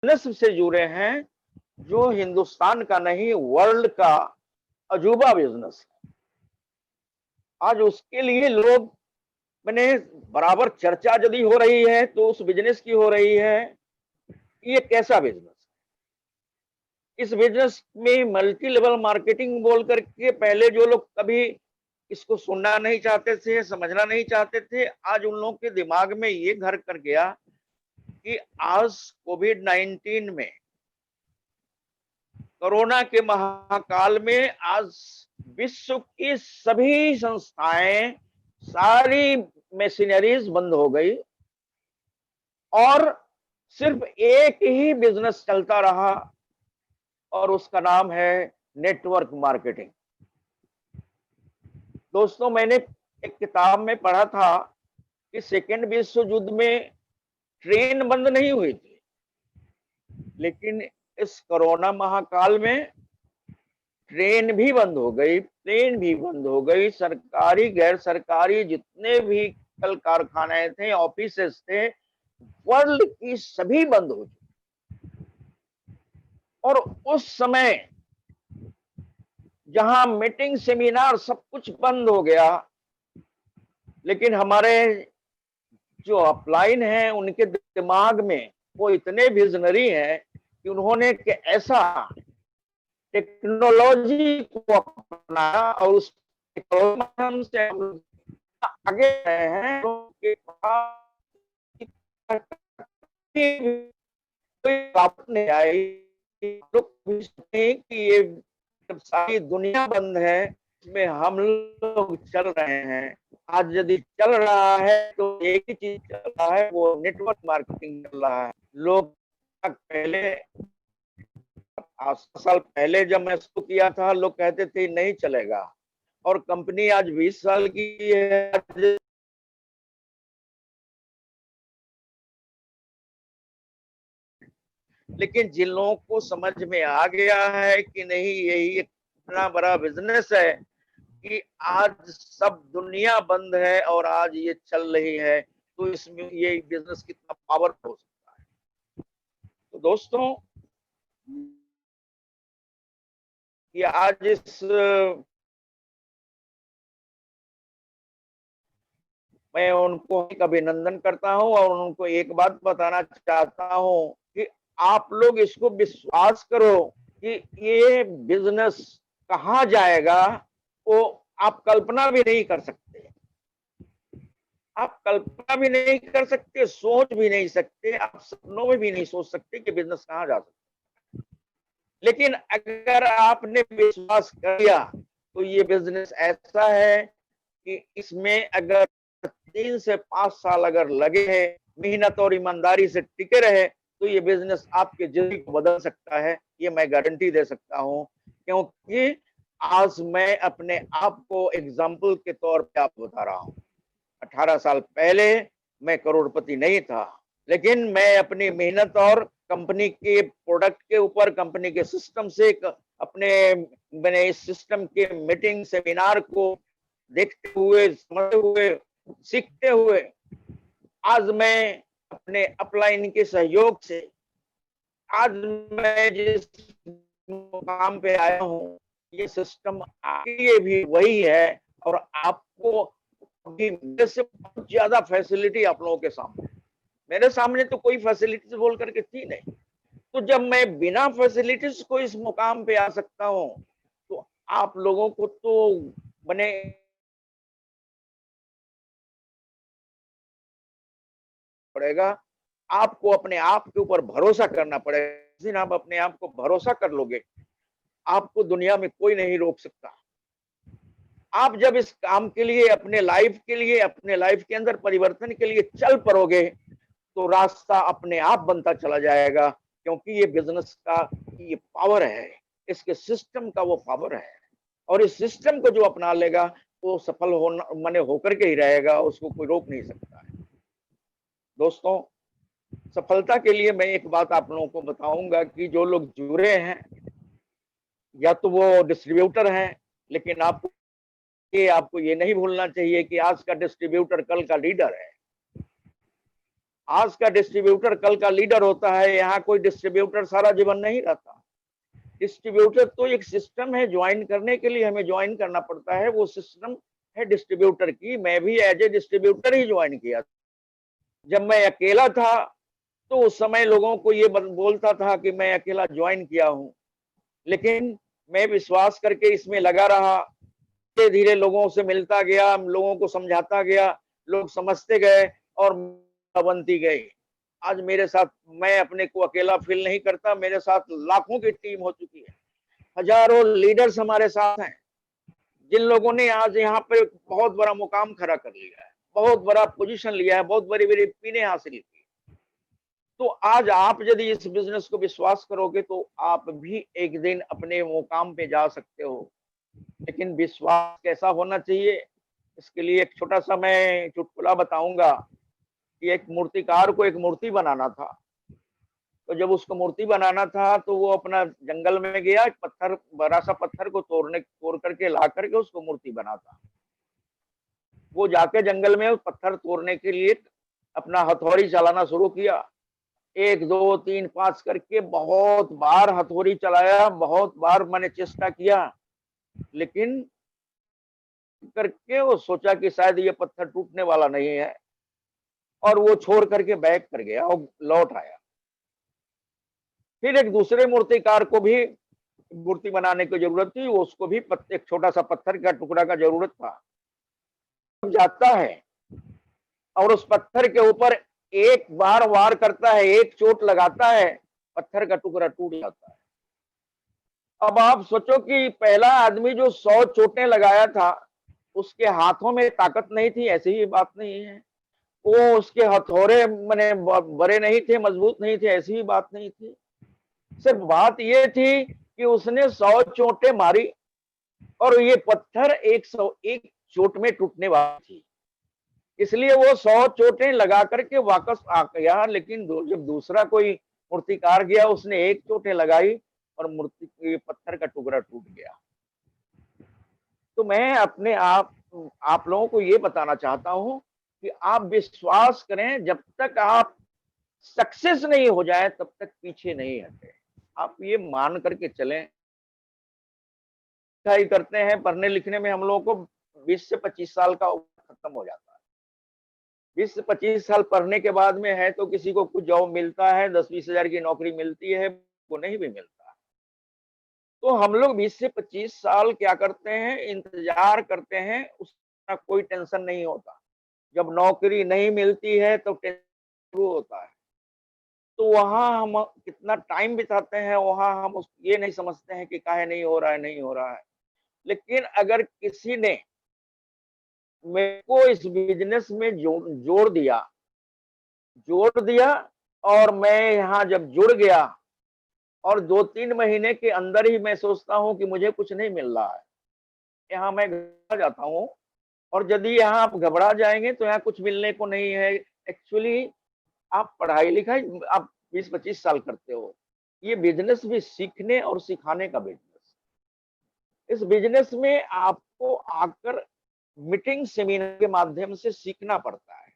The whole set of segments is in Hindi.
बिजनेस से जुड़े हैं जो हिंदुस्तान का नहीं वर्ल्ड का अजूबा बिजनेस है। आज उसके लिए लोग मैंने बराबर चर्चा यदि हो रही है तो उस बिजनेस की हो रही है। ये कैसा बिजनेस? इस बिजनेस में मल्टी लेवल मार्केटिंग बोल करके पहले जो लोग कभी इसको सुनना नहीं चाहते थे, समझना नहीं चाहते थे, आज उन लोगों के दिमाग में ये घर कर गया कि आज कोविड-19 में, कोरोना के महाकाल में आज विश्व की सभी संस्थाएं, सारी मशीनरीज बंद हो गई और सिर्फ एक ही बिजनेस चलता रहा और उसका नाम है नेटवर्क मार्केटिंग। दोस्तों, मैंने एक किताब में पढ़ा था कि सेकेंड विश्व युद्ध में ट्रेन बंद नहीं हुई थी, लेकिन इस कोरोना महाकाल में ट्रेन भी बंद हो गई, प्लेन भी बंद हो गई, सरकारी गैर सरकारी जितने भी कल कारखाने थे, ऑफिसेस थे, वर्ल्ड की सभी बंद हो चुकी। और उस समय जहां मीटिंग सेमिनार सब कुछ बंद हो गया, लेकिन हमारे जो अपलाइन है उनके दिमाग में वो इतने विजनरी हैं कि उन्होंने ऐसा टेक्नोलॉजी को अपनाया और उस टेक्नोलॉजी से आगे रहे हैं। कोई बात नहीं आई कि ये जब सारी दुनिया बंद है इसमें हम लोग चल रहे हैं। आज यदि चल रहा है तो एक ही चीज चल रहा है, वो नेटवर्क मार्केटिंग चल रहा है। लोग पहले 8 साल पहले जब मैं शुरू किया था लोग कहते थे नहीं चलेगा, और कंपनी आज 20 साल की है। लेकिन जिन लोगों को समझ में आ गया है कि नहीं यही इतना बड़ा बिजनेस है कि आज सब दुनिया बंद है और आज ये चल रही है, तो इसमें ये बिजनेस कितना पावर हो सकता है। तो दोस्तों, ये आज इस मैं उनको अभिनंदन करता हूं और उनको एक बात बताना चाहता हूं कि आप लोग इसको विश्वास करो कि ये बिजनेस कहां जाएगा वो आप कल्पना भी नहीं कर सकते। आप कल्पना भी नहीं कर सकते, सोच भी नहीं सकते, आप सपनों में भी नहीं सोच सकते कि बिजनेस कहां जा सकता है। लेकिन अगर आपने विश्वास कर लिया तो ये बिजनेस ऐसा है कि इसमें अगर 3 से 5 साल अगर लगे हैं, मेहनत और ईमानदारी से टिके रहे, तो ये बिजनेस आपके जिंदगी को बदल सकता है। ये मैं गारंटी दे सकता हूं, क्योंकि आज मैं अपने आप को एग्जाम्पल के तौर पे आप बता रहा हूं। 18 साल पहले मैं करोड़पति नहीं था, लेकिन मैं अपनी मेहनत और कंपनी के प्रोडक्ट के ऊपर, कंपनी के सिस्टम से अपने मैंने इस सिस्टम के मीटिंग सेमिनार को देखते हुए, समझते हुए, सीखते हुए आज मैं अपने अपलाइन के सहयोग से आज मैं जिस मुकाम पे आया हूँ, ये सिस्टम आपके लिए भी वही है और आपको अभी मेरे से बहुत ज्यादा फैसिलिटी आप लोगों के सामने। मेरे सामने तो कोई फैसिलिटीज बोल करके थी नहीं, तो जब मैं बिना फैसिलिटीज को इस मुकाम पे आ सकता हूँ तो आप लोगों को तो बने पड़ेगा। आपको अपने आप के ऊपर भरोसा करना पड़ेगा। जिस दिन आप अपने आप को भरोसा कर लोगे, आपको दुनिया में कोई नहीं रोक सकता। आप जब इस काम के लिए, अपने लाइफ के लिए, अपने लाइफ के अंदर परिवर्तन के लिए चल पड़ोगे तो रास्ता अपने आप बनता चला जाएगा, क्योंकि ये बिजनेस का ये पावर है, इसके सिस्टम का वो पावर है। और इस सिस्टम को जो अपना लेगा वो सफल होना माने होकर के ही रहेगा, उसको कोई रोक नहीं सकता है। दोस्तों, सफलता के लिए मैं एक बात आप लोगों को बताऊंगा कि जो लोग जुड़े हैं या तो वो डिस्ट्रीब्यूटर हैं, लेकिन आपको ये नहीं भूलना चाहिए कि आज का डिस्ट्रीब्यूटर कल का लीडर है। आज का डिस्ट्रीब्यूटर कल का लीडर होता है। यहाँ कोई डिस्ट्रीब्यूटर सारा जीवन नहीं रहता। डिस्ट्रीब्यूटर तो एक सिस्टम है, ज्वाइन करने के लिए हमें ज्वाइन करना पड़ता है, वो सिस्टम है डिस्ट्रीब्यूटर की। मैं भी एज ए डिस्ट्रीब्यूटर ही ज्वाइन किया। जब मैं अकेला था तो उस समय लोगों को ये बोलता था कि मैं अकेला ज्वाइन किया हूँ, लेकिन मैं विश्वास करके इसमें लगा रहा। धीरे धीरे लोगों से मिलता गया, लोगों को समझाता गया, लोग समझते गए और बनती गई। आज मेरे साथ, मैं अपने को अकेला फील नहीं करता, मेरे साथ लाखों की टीम हो चुकी है। हजारों लीडर्स हमारे साथ हैं, जिन लोगों ने आज यहाँ पे बहुत बड़ा मुकाम खड़ा कर लिया है, बहुत बड़ा पोजीशन लिया है, बहुत बड़ी बड़ी पीने हासिल की। तो आज आप यदि इस बिजनेस को विश्वास करोगे तो आप भी एक दिन अपने मुकाम पे जा सकते हो। लेकिन विश्वास कैसा होना चाहिए, इसके लिए एक छोटा सा मैं चुटकुला बताऊंगा कि एक मूर्तिकार को एक मूर्ति बनाना था। तो जब उसको मूर्ति बनाना था तो वो अपना जंगल में गया, एक पत्थर, बड़ा सा पत्थर को तोड़ करके ला करके उसको मूर्ति बनाता। वो जाके जंगल में उस पत्थर तोड़ने के लिए अपना हथौड़ी चलाना शुरू किया। 1 2 3 5 करके बहुत बार हथौड़ी चलाया, बहुत बार मैंने चेष्टा किया, लेकिन करके वो सोचा कि शायद ये पत्थर टूटने वाला नहीं है, और वो छोड़ करके बैक कर गया और लौट आया। फिर एक दूसरे मूर्तिकार को भी मूर्ति बनाने की जरूरत थी, उसको भी एक छोटा सा पत्थर का टुकड़ा का जरूरत था। जाता है और उस पत्थर के ऊपर एक बार वार करता है, एक चोट लगाता है, पत्थर का टुकड़ा टूट जाता है। अब आप सोचो कि पहला आदमी जो 100 चोटें लगाया था, उसके हाथों में ताकत नहीं थी, ऐसी ही बात नहीं है। वो उसके हथौड़े माने बड़े नहीं थे, मजबूत नहीं थे, ऐसी ही बात नहीं थी। सिर्फ बात ये थी कि उसने 100 चोटें मारी और ये पत्थर 101 चोट में टूटने वाली थी, इसलिए वो 100 चोटें लगा करके वापस आ गया। लेकिन जब दूसरा कोई मूर्तिकार गया, उसने 1 चोटें लगाई और मूर्ति पत्थर का टुकड़ा टूट गया। तो मैं अपने आप लोगों को ये बताना चाहता हूं कि आप विश्वास करें, जब तक आप सक्सेस नहीं हो जाए तब तक पीछे नहीं हटे। आप ये मान करके चलें। ही करते हैं, पढ़ने लिखने में हम लोगों को 20 से 25 साल का उम्र खत्म हो जाता है। 20 से 25 साल पढ़ने के बाद में है तो किसी को कुछ जॉब मिलता है, 10-20 हजार की नौकरी मिलती है, वो नहीं भी मिलता। तो हम लोग 20 से 25 साल क्या करते हैं, इंतजार करते हैं, उसका कोई टेंशन नहीं होता। जब नौकरी नहीं मिलती है तो टेंशन शुरू होता है। तो वहां हम कितना टाइम बिताते हैं, वहां हम ये नहीं समझते हैं कि काहे नहीं हो रहा है, नहीं हो रहा है। लेकिन अगर किसी ने मेरे को इस बिजनेस में जोड़ दिया और मैं यहाँ जब जुड़ गया और 2-3 महीने के अंदर ही मैं सोचता हूँ कि मुझे कुछ नहीं मिल रहा है, यहाँ मैं घबरा जाता हूँ। और यदि यहाँ आप घबरा जाएंगे तो यहाँ कुछ मिलने को नहीं है। एक्चुअली आप पढ़ाई लिखाई आप 20-25 साल करते हो, ये बिजनेस भी सीखने और सिखाने का बिजनेस। इस बिजनेस में आपको आकर मीटिंग सेमिनार के माध्यम से सीखना पड़ता है।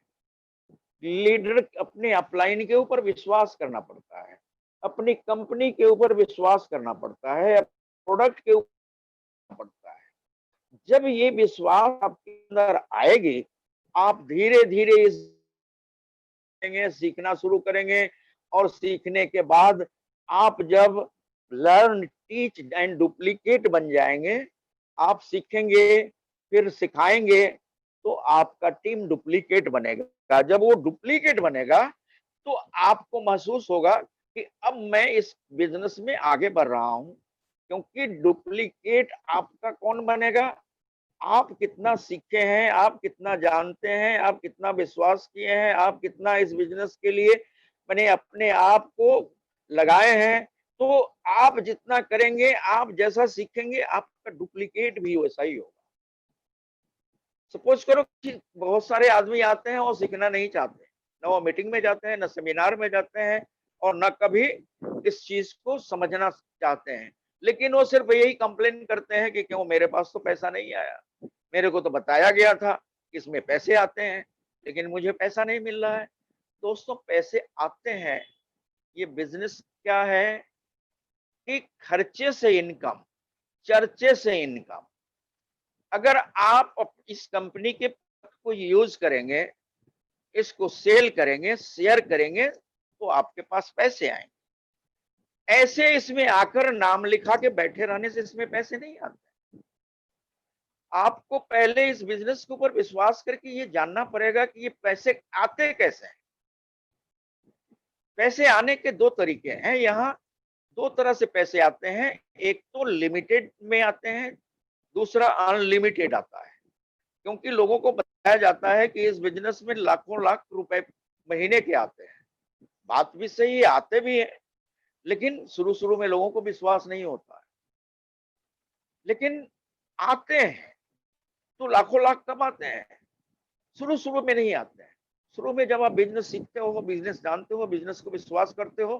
लीडर अपने अपलाइन के ऊपर विश्वास करना पड़ता है, अपनी कंपनी के ऊपर विश्वास करना पड़ता है, प्रोडक्ट के ऊपर पड़ता है। जब ये विश्वास आपके अंदर आएगी, आप धीरे धीरे इस सीखना शुरू करेंगे। और सीखने के बाद आप जब लर्न टीच एंड डुप्लीकेट बन जाएंगे, आप सीखेंगे फिर सिखाएंगे, तो आपका टीम डुप्लीकेट बनेगा। जब वो डुप्लीकेट बनेगा तो आपको महसूस होगा कि अब मैं इस बिजनेस में आगे बढ़ रहा हूं। क्योंकि डुप्लीकेट आपका कौन बनेगा, आप कितना सीखे हैं, आप कितना जानते हैं, आप कितना विश्वास किए हैं, आप कितना इस बिजनेस के लिए मैंने अपने आप को लगाए हैं। तो आप जितना करेंगे, आप जैसा सीखेंगे, आपका डुप्लीकेट भी वैसा ही होगा। सपोज करो कि बहुत सारे आदमी आते हैं और सीखना नहीं चाहते, न वो मीटिंग में जाते हैं, न सेमिनार में जाते हैं, और न कभी इस चीज को समझना चाहते हैं। लेकिन वो सिर्फ यही कंप्लेन करते हैं कि क्यों मेरे पास तो पैसा नहीं आया, मेरे को तो बताया गया था इसमें पैसे आते हैं, लेकिन मुझे पैसा नहीं मिल रहा है। दोस्तों पैसे आते हैं, ये बिजनेस क्या है कि खर्चे से इनकम, चर्चे से इनकम। अगर आप इस कंपनी के को यूज करेंगे, इसको सेल करेंगे, शेयर करेंगे, तो आपके पास पैसे आएंगे। ऐसे इसमें आकर नाम लिखा के बैठे रहने से इसमें पैसे नहीं आते। आपको पहले इस बिजनेस के ऊपर विश्वास करके ये जानना पड़ेगा कि ये पैसे आते कैसे हैं। पैसे आने के दो तरीके हैं। यहाँ दो तरह से पैसे आते हैं। एक तो लिमिटेड में आते हैं, दूसरा अनलिमिटेड आता है। क्योंकि लोगों को बताया जाता है कि इस बिजनेस में लाखों लाख रुपए महीने के आते हैं। बात भी सही है, आते भी हैं, लेकिन शुरू शुरू में लोगों को विश्वास नहीं होता है। लेकिन आते हैं तो लाखों लाख कमाते हैं। शुरू शुरू में नहीं आते हैं। शुरू में जब आप बिजनेस सीखते हो, बिजनेस जानते हो, बिजनेस को विश्वास करते हो,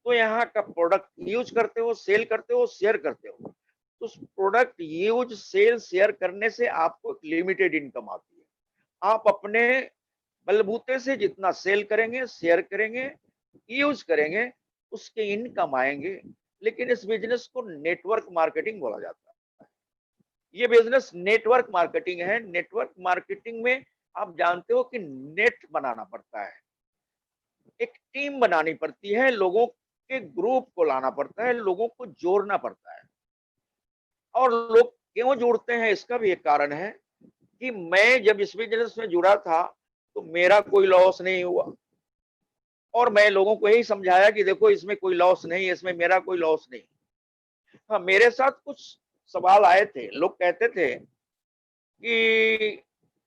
तो यहाँ का प्रोडक्ट यूज करते हो, सेल करते हो, शेयर करते हो, तो उस प्रोडक्ट यूज सेल शेयर करने से आपको एक लिमिटेड इनकम आती है। आप अपने बलबूते से जितना सेल करेंगे, शेयर करेंगे, यूज करेंगे, उसके इनकम आएंगे। लेकिन इस बिजनेस को नेटवर्क मार्केटिंग बोला जाता है। ये बिजनेस नेटवर्क मार्केटिंग है। नेटवर्क मार्केटिंग में आप जानते हो कि नेट बनाना पड़ता है, एक टीम बनानी पड़ती है, लोगों के ग्रुप को लाना पड़ता है, लोगों को जोड़ना पड़ता है। और लोग क्यों जुड़ते हैं, इसका भी एक कारण है कि मैं जब इस बिजनेस में जुड़ा था तो मेरा कोई लॉस नहीं हुआ। और मैं लोगों को यही समझाया कि देखो इसमें कोई लॉस नहीं है, इसमें मेरा कोई लॉस नहीं। हाँ, मेरे साथ कुछ सवाल आए थे। लोग कहते थे कि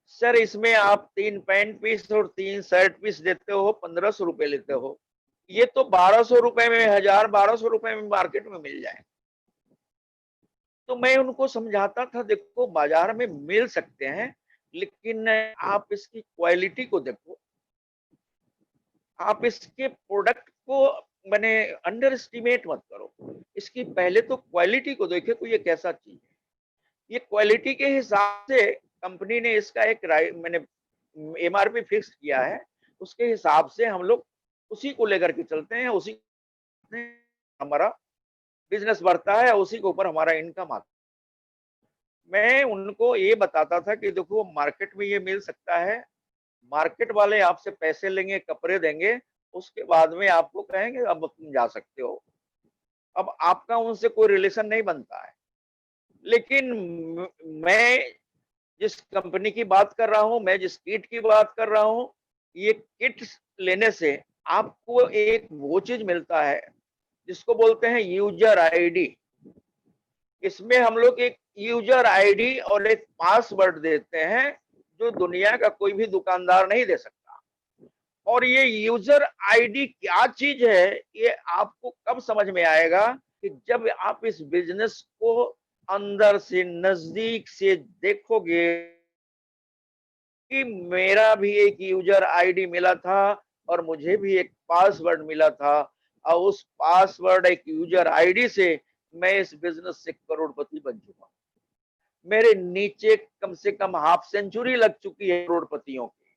सर इसमें आप 3 पैंट पीस और 3 शर्ट पीस देते हो, 1500 रुपए लेते हो। ये तो 1200 रुपए में, 1000-1200 रुपए में मार्केट में मिल जाए। तो मैं उनको समझाता था देखो बाजार में मिल सकते हैं, लेकिन आप इसकी क्वालिटी को देखो, आप इसके प्रोडक्ट को मैंने अंडर एस्टिमेट मत करो। इसकी पहले तो क्वालिटी को देखे कोई ये कैसा चीज है। ये क्वालिटी के हिसाब से कंपनी ने इसका एक मैंने एमआरपी फिक्स किया है। उसके हिसाब से हम लोग उसी को लेकर के चलते हैं, उसी हमारा बिजनेस बढ़ता है, उसी के ऊपर हमारा इनकम आता है। मैं उनको ये बताता था कि देखो मार्केट में ये मिल सकता है, मार्केट वाले आपसे पैसे लेंगे, कपड़े देंगे, उसके बाद में आपको कहेंगे अब तुम जा सकते हो। अब आपका उनसे कोई रिलेशन नहीं बनता है। लेकिन मैं जिस कंपनी की बात कर रहा हूँ, मैं जिस किट की बात कर रहा हूँ, ये किट लेने से आपको एक वो चीज मिलता है जिसको बोलते हैं यूजर आईडी। इसमें हम लोग एक यूजर आईडी और एक पासवर्ड देते हैं जो दुनिया का कोई भी दुकानदार नहीं दे सकता। और ये यूजर आईडी क्या चीज है, ये आपको कब समझ में आएगा कि जब आप इस बिजनेस को अंदर से नजदीक से देखोगे कि मेरा भी एक यूजर आईडी मिला था और मुझे भी एक पासवर्ड मिला था, और उस पासवर्ड एक यूजर आईडी से मैं इस बिजनेस से करोड़पति बन चुका हूं। मेरे नीचे कम से कम हाफ सेंचुरी लग चुकी है करोड़पतियों की।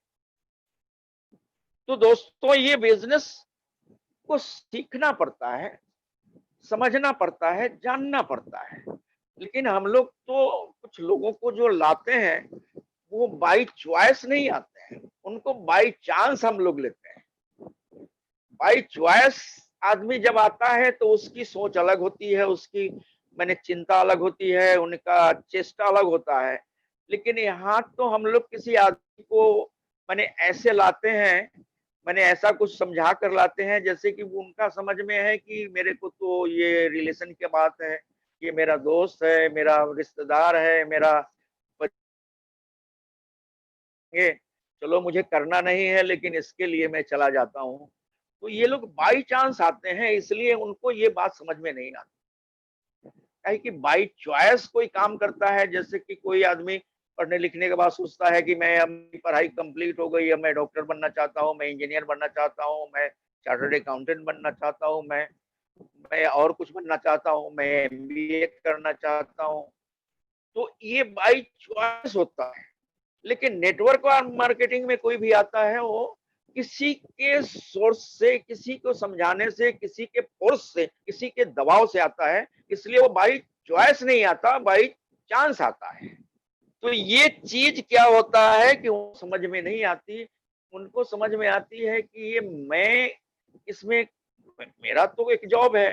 तो दोस्तों ये बिजनेस को सीखना पड़ता है, समझना पड़ता है, जानना पड़ता है। लेकिन हम लोग तो कुछ लोगों को जो लाते हैं वो बाई चॉइस नहीं आते हैं, उनको बाई चांस हम लोग लेते हैं। बाई चॉइस आदमी जब आता है तो उसकी सोच अलग होती है, उसकी मैंने चिंता अलग होती है, उनका चेष्टा अलग होता है। लेकिन यहाँ तो हम लोग किसी आदमी को मैंने ऐसे लाते हैं, मैंने ऐसा कुछ समझा कर लाते हैं जैसे कि वो उनका समझ में है कि मेरे को तो ये रिलेशन की बात है, ये मेरा दोस्त है, मेरा रिश्तेदार है, मेरा चलो मुझे करना नहीं है लेकिन इसके लिए मैं चला जाता हूँ। तो ये लोग बाई चांस आते हैं, इसलिए उनको ये बात समझ में नहीं आती है कि बाई चॉइस कोई काम करता है। जैसे कि कोई आदमी पढ़ने लिखने के बाद सोचता है कि मैं, अब मेरी पढ़ाई कंप्लीट हो गई, अब मैं डॉक्टर बनना चाहता हूँ, मैं इंजीनियर बनना चाहता हूँ, मैं चार्टर्ड अकाउंटेंट बनना चाहता हूँ, मैं और कुछ बनना चाहता हूँ, मैं एमबीए करना चाहता हूँ। तो ये बाई चॉइस होता है। लेकिन नेटवर्क मार्केटिंग में कोई भी आता है, वो किसी के सोर्स से, किसी को समझाने से, किसी के फोर्स से, किसी के दबाव से आता है, इसलिए वो बाई चॉइस नहीं आता, बाई चांस आता है। तो ये चीज क्या होता है कि वो समझ में नहीं आती, उनको समझ में आती है कि ये मैं इसमें, मेरा तो एक जॉब है,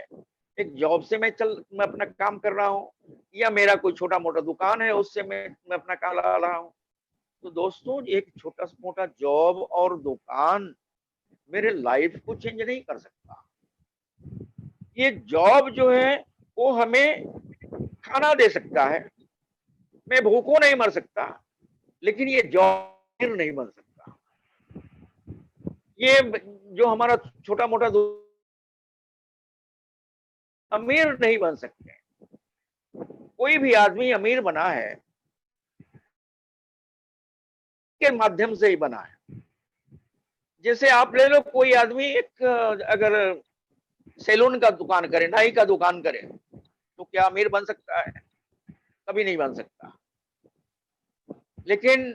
एक जॉब से मैं अपना काम कर रहा हूँ, या मेरा कोई छोटा मोटा दुकान है उससे मैं अपना काम ला रहा हूँ। तो दोस्तों, एक छोटा मोटा जॉब और दुकान मेरे लाइफ को चेंज नहीं कर सकता। ये जॉब जो है वो हमें खाना दे सकता है, मैं भूखों नहीं मर सकता, लेकिन ये जॉब नहीं बन सकता। ये जो हमारा छोटा मोटा अमीर नहीं बन सकते। कोई भी आदमी अमीर बना है के माध्यम से ही बना है। जैसे आप ले लो, कोई आदमी एक अगर सैलून का दुकान करे, नाई का दुकान करे, तो क्या अमीर बन सकता है? कभी नहीं बन सकता। लेकिन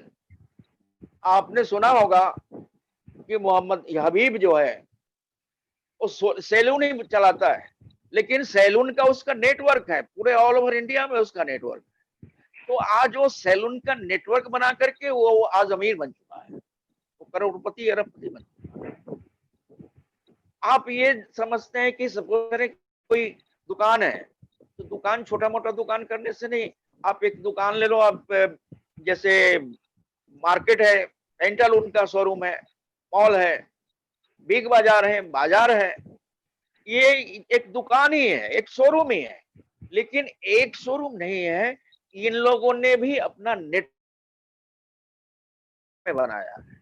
आपने सुना होगा कि मोहम्मद हबीब जो है वो सैलून ही चलाता है, लेकिन सैलून का उसका नेटवर्क है, पूरे ऑल ओवर इंडिया में उसका नेटवर्क। तो आज वो सैलून का नेटवर्क बना करके वो आज अमीर बन चुका है, वो करोड़पति अरबपति बन चुका है। आप ये समझते हैं कि सपोज करें कोई दुकान है, तो दुकान छोटा मोटा दुकान करने से नहीं, आप एक दुकान ले लो, आप जैसे मार्केट है, पेंटालून का शोरूम है, मॉल है, बिग बाजार है, ये एक दुकान ही है, एक शोरूम ही है। लेकिन एक शोरूम नहीं है, इन लोगों ने भी अपना नेट में बनाया है।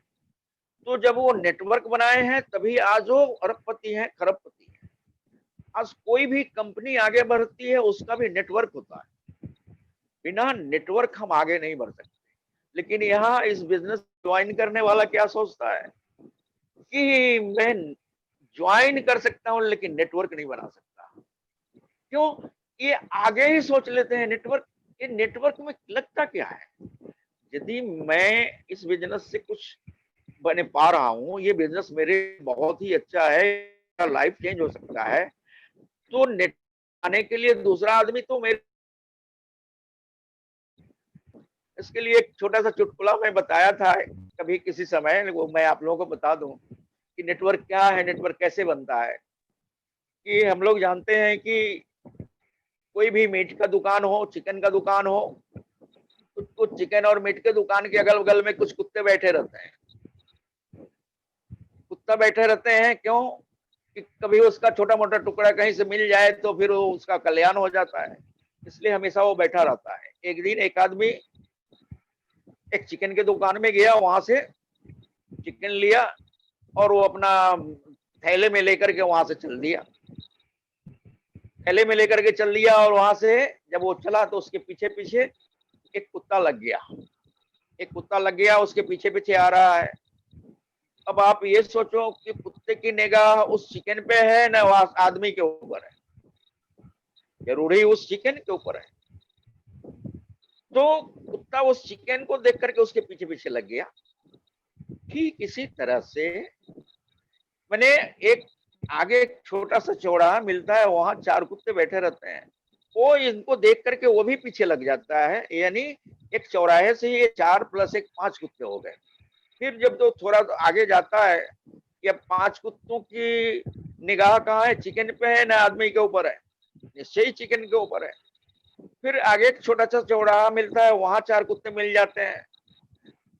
तो जब वो नेटवर्क बनाए हैं तभी आज वो अरबपति हैं, खरबपति हैं। आज कोई भी कंपनी आगे बढ़ती है उसका भी नेटवर्क होता है, बिना नेटवर्क हम आगे नहीं बढ़ सकते। लेकिन यहाँ इस बिजनेस ज्वाइन करने वाला क्या सोचता है कि मैं ज्वाइन कर सकता हूँ लेकिन नेटवर्क नहीं बना सकता। क्यों? ये आगे ही सोच लेते हैं नेटवर्क। ये नेटवर्क में लगता क्या है? यदि मैं इस बिजनेस से कुछ बने पा रहा हूँ, ये बिजनेस मेरे बहुत ही अच्छा है, लाइफ चेंज हो सकता है, तो नेट आने के लिए दूसरा आदमी तो मेरे, इसके लिए एक छोटा सा चुटकुला मैं बताया था कभी किसी समय, वो मैं आप लोगों को बता दूं कि नेटवर्क क्या है, नेटवर्क कैसे बनता है। कि हम लोग जानते हैं कि कोई भी मीट का दुकान हो, चिकन का दुकान हो, कुछ चिकन और मीट के दुकान के अगल बगल में कुछ कुत्ते बैठे रहते हैं। कुत्ता बैठे रहते हैं क्यों? कि कभी उसका छोटा मोटा टुकड़ा कहीं से मिल जाए तो फिर वो उसका कल्याण हो जाता है, इसलिए हमेशा वो बैठा रहता है। एक दिन एक आदमी एक चिकन के दुकान में गया, वहां से चिकन लिया और वो अपना थैले में लेकर के वहां से चल दिया। थैले में लेकर के चल दिया और वहां से जब वो चला तो उसके पीछे पीछे एक कुत्ता लग गया। एक कुत्ता लग गया, उसके पीछे पीछे आ रहा है। अब आप ये सोचो कि कुत्ते की निगाह उस चिकन पे है ना वहां आदमी के ऊपर है? जरूरी उस चिकन के ऊपर है। तो कुत्ता उस चिकन को देख करके उसके पीछे पीछे लग गया। ठीक इसी तरह से मैंने एक आगे एक छोटा सा चौराहा मिलता है, वहां चार कुत्ते बैठे रहते हैं, वो इनको देख करके वो भी पीछे लग जाता है। यानी एक चौराहे से ये 4 + 1 5 कुत्ते हो गए। फिर जब तो थोड़ा तो आगे जाता है कि अब 5 कुत्तों की निगाह कहाँ है? चिकन पे है ना आदमी के ऊपर है? निश्चय ही चिकन के ऊपर है। फिर आगे एक छोटा सा चौराहा मिलता है, वहां 4 कुत्ते मिल जाते हैं।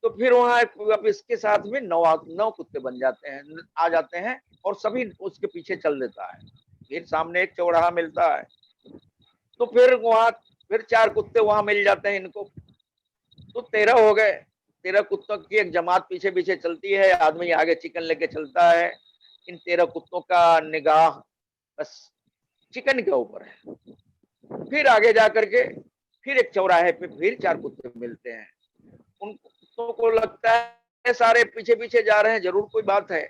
तो फिर वहां अब इसके साथ में 9 कुत्ते बन जाते हैं, आ जाते हैं, और सभी उसके पीछे चल देता है। फिर सामने एक चौराहा मिलता है, तो फिर वहां फिर 4 कुत्ते वहां मिल जाते हैं इनको, तो 13 हो गए। 13 कुत्तों की एक जमात पीछे पीछे चलती है, आदमी आगे चिकन लेके चलता है। इन 13 कुत्तों का निगाह बस चिकन के ऊपर है। फिर आगे जा करके फिर एक चौराहे पे फिर 4 कुत्ते मिलते हैं। उन कुत्तों को लगता है सारे पीछे पीछे जा रहे हैं, जरूर कोई बात है।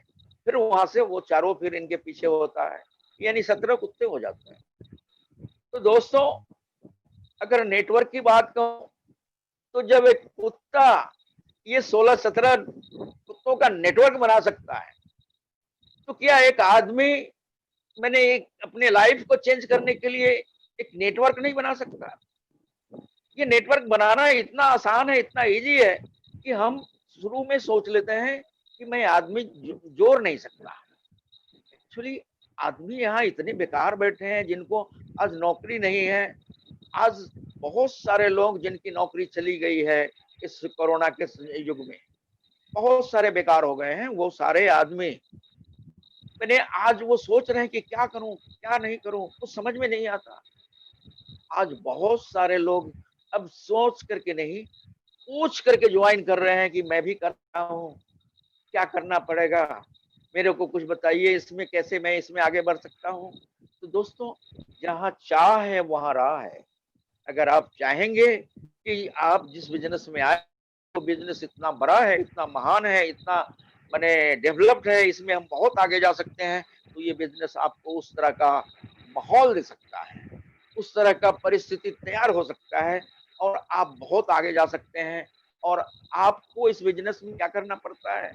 फिर वहां से वो चारों फिर इनके पीछे होता है, यानी 17 कुत्ते हो जाते हैं। तो दोस्तों, अगर नेटवर्क की बात कहूं, तो जब एक कुत्ता ये 16-17 कुत्तों का नेटवर्क बना सकता है, तो क्या एक आदमी मैंने एक अपने लाइफ को चेंज करने के लिए एक नेटवर्क नहीं बना सकता? ये नेटवर्क बनाना इतना आसान है, इतना इजी है कि हम शुरू में सोच लेते हैं कि मैं आदमी जोड़ नहीं सकता। एक्चुअली आदमी यहाँ इतने बेकार बैठे हैं जिनको आज नौकरी नहीं है। आज बहुत सारे लोग जिनकी नौकरी चली गई है इस कोरोना के युग में, बहुत सारे बेकार हो गए हैं। वो सारे आदमी मैंने आज वो सोच रहे हैं कि क्या करूं क्या नहीं करूं, कुछ समझ में नहीं आता। आज बहुत सारे लोग अब सोच करके नहीं, पूछ करके ज्वाइन कर रहे हैं कि मैं भी कर रहा हूँ, क्या करना पड़ेगा, मेरे को कुछ बताइए, इसमें कैसे मैं इसमें आगे बढ़ सकता हूँ। तो दोस्तों, जहाँ चाह है वहाँ राह है। अगर आप चाहेंगे कि आप जिस बिजनेस में आए वो बिजनेस इतना बड़ा है, इतना महान है, इतना माने डेवलप्ड है, इसमें हम बहुत आगे जा सकते हैं, तो ये बिजनेस आपको उस तरह का माहौल दे सकता है, उस तरह का परिस्थिति तैयार हो सकता है और आप बहुत आगे जा सकते हैं। और आपको इस बिजनेस में क्या करना पड़ता है,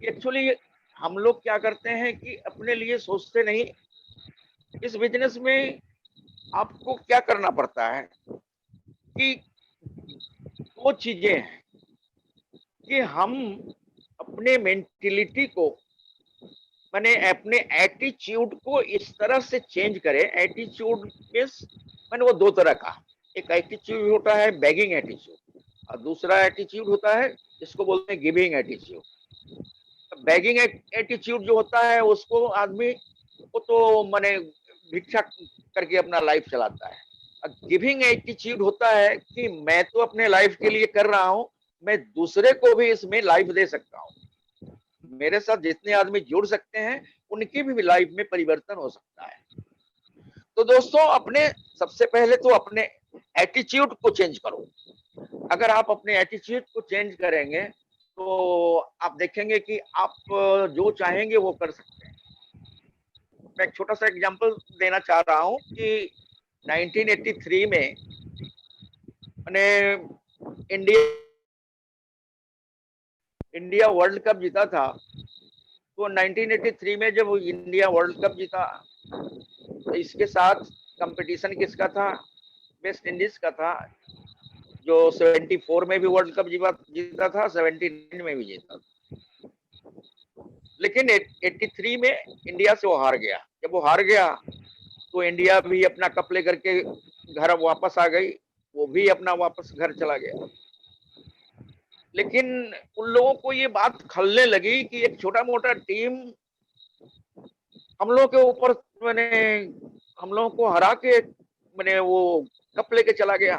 एक्चुअली हम लोग क्या करते हैं कि अपने लिए सोचते नहीं। इस बिजनेस में आपको क्या करना पड़ता है कि दो चीजें हैं कि हम अपने मेंटेलिटी को माने अपने एटीट्यूड को इस तरह से चेंज करें। एटीट्यूड मीन्स माने वो दो तरह का, एक एटीट्यूड होता है बेगिंग एटीट्यूड और दूसरा एटीट्यूड होता है जिसको बोलते हैं गिविंग एटीट्यूड। बेगिंग एटीट्यूड जो होता है उसको आदमी वो तो माने भिक्षा करके अपना लाइफ चलाता है। गिविंग एटीट्यूड होता है कि मैं तो अपने लाइफ के लिए कर रहा हूँ, मैं दूसरे को भी इसमें लाइफ दे सकता हूँ। मेरे साथ जितने आदमी जुड़ सकते हैं उनकी भी लाइफ में परिवर्तन हो सकता है। तो दोस्तों, अपने सबसे पहले तो अपने एटीट्यूड को चेंज करो। अगर आप अपने एटीट्यूड को चेंज करेंगे तो आप देखेंगे कि आप जो चाहेंगे वो कर सकते हैं। मैं एक छोटा सा एग्जांपल देना चाह रहा हूँ कि 1983 में मैंने इंडिया इंडिया वर्ल्ड कप जीता था। तो 1983 में जब इंडिया वर्ल्ड कप जीता तो इसके साथ कंपटीशन किसका था? वेस्ट इंडीज का था, जो 74 में भी वर्ल्ड कप जीता था, 79 में भी जीता था। लेकिन 83 में इंडिया से वो हार गया। जब वो हार गया तो इंडिया भी अपना कप लेकर के घर वापस आ गई, वो भी अपना वापस घर चला गया। लेकिन उन लोगों को ये बात खलने लगी कि एक छोटा मोटा टीम हम लोगों के ऊपर मैंने हम लोगों को हरा के मैंने वो कप लेके चला गया।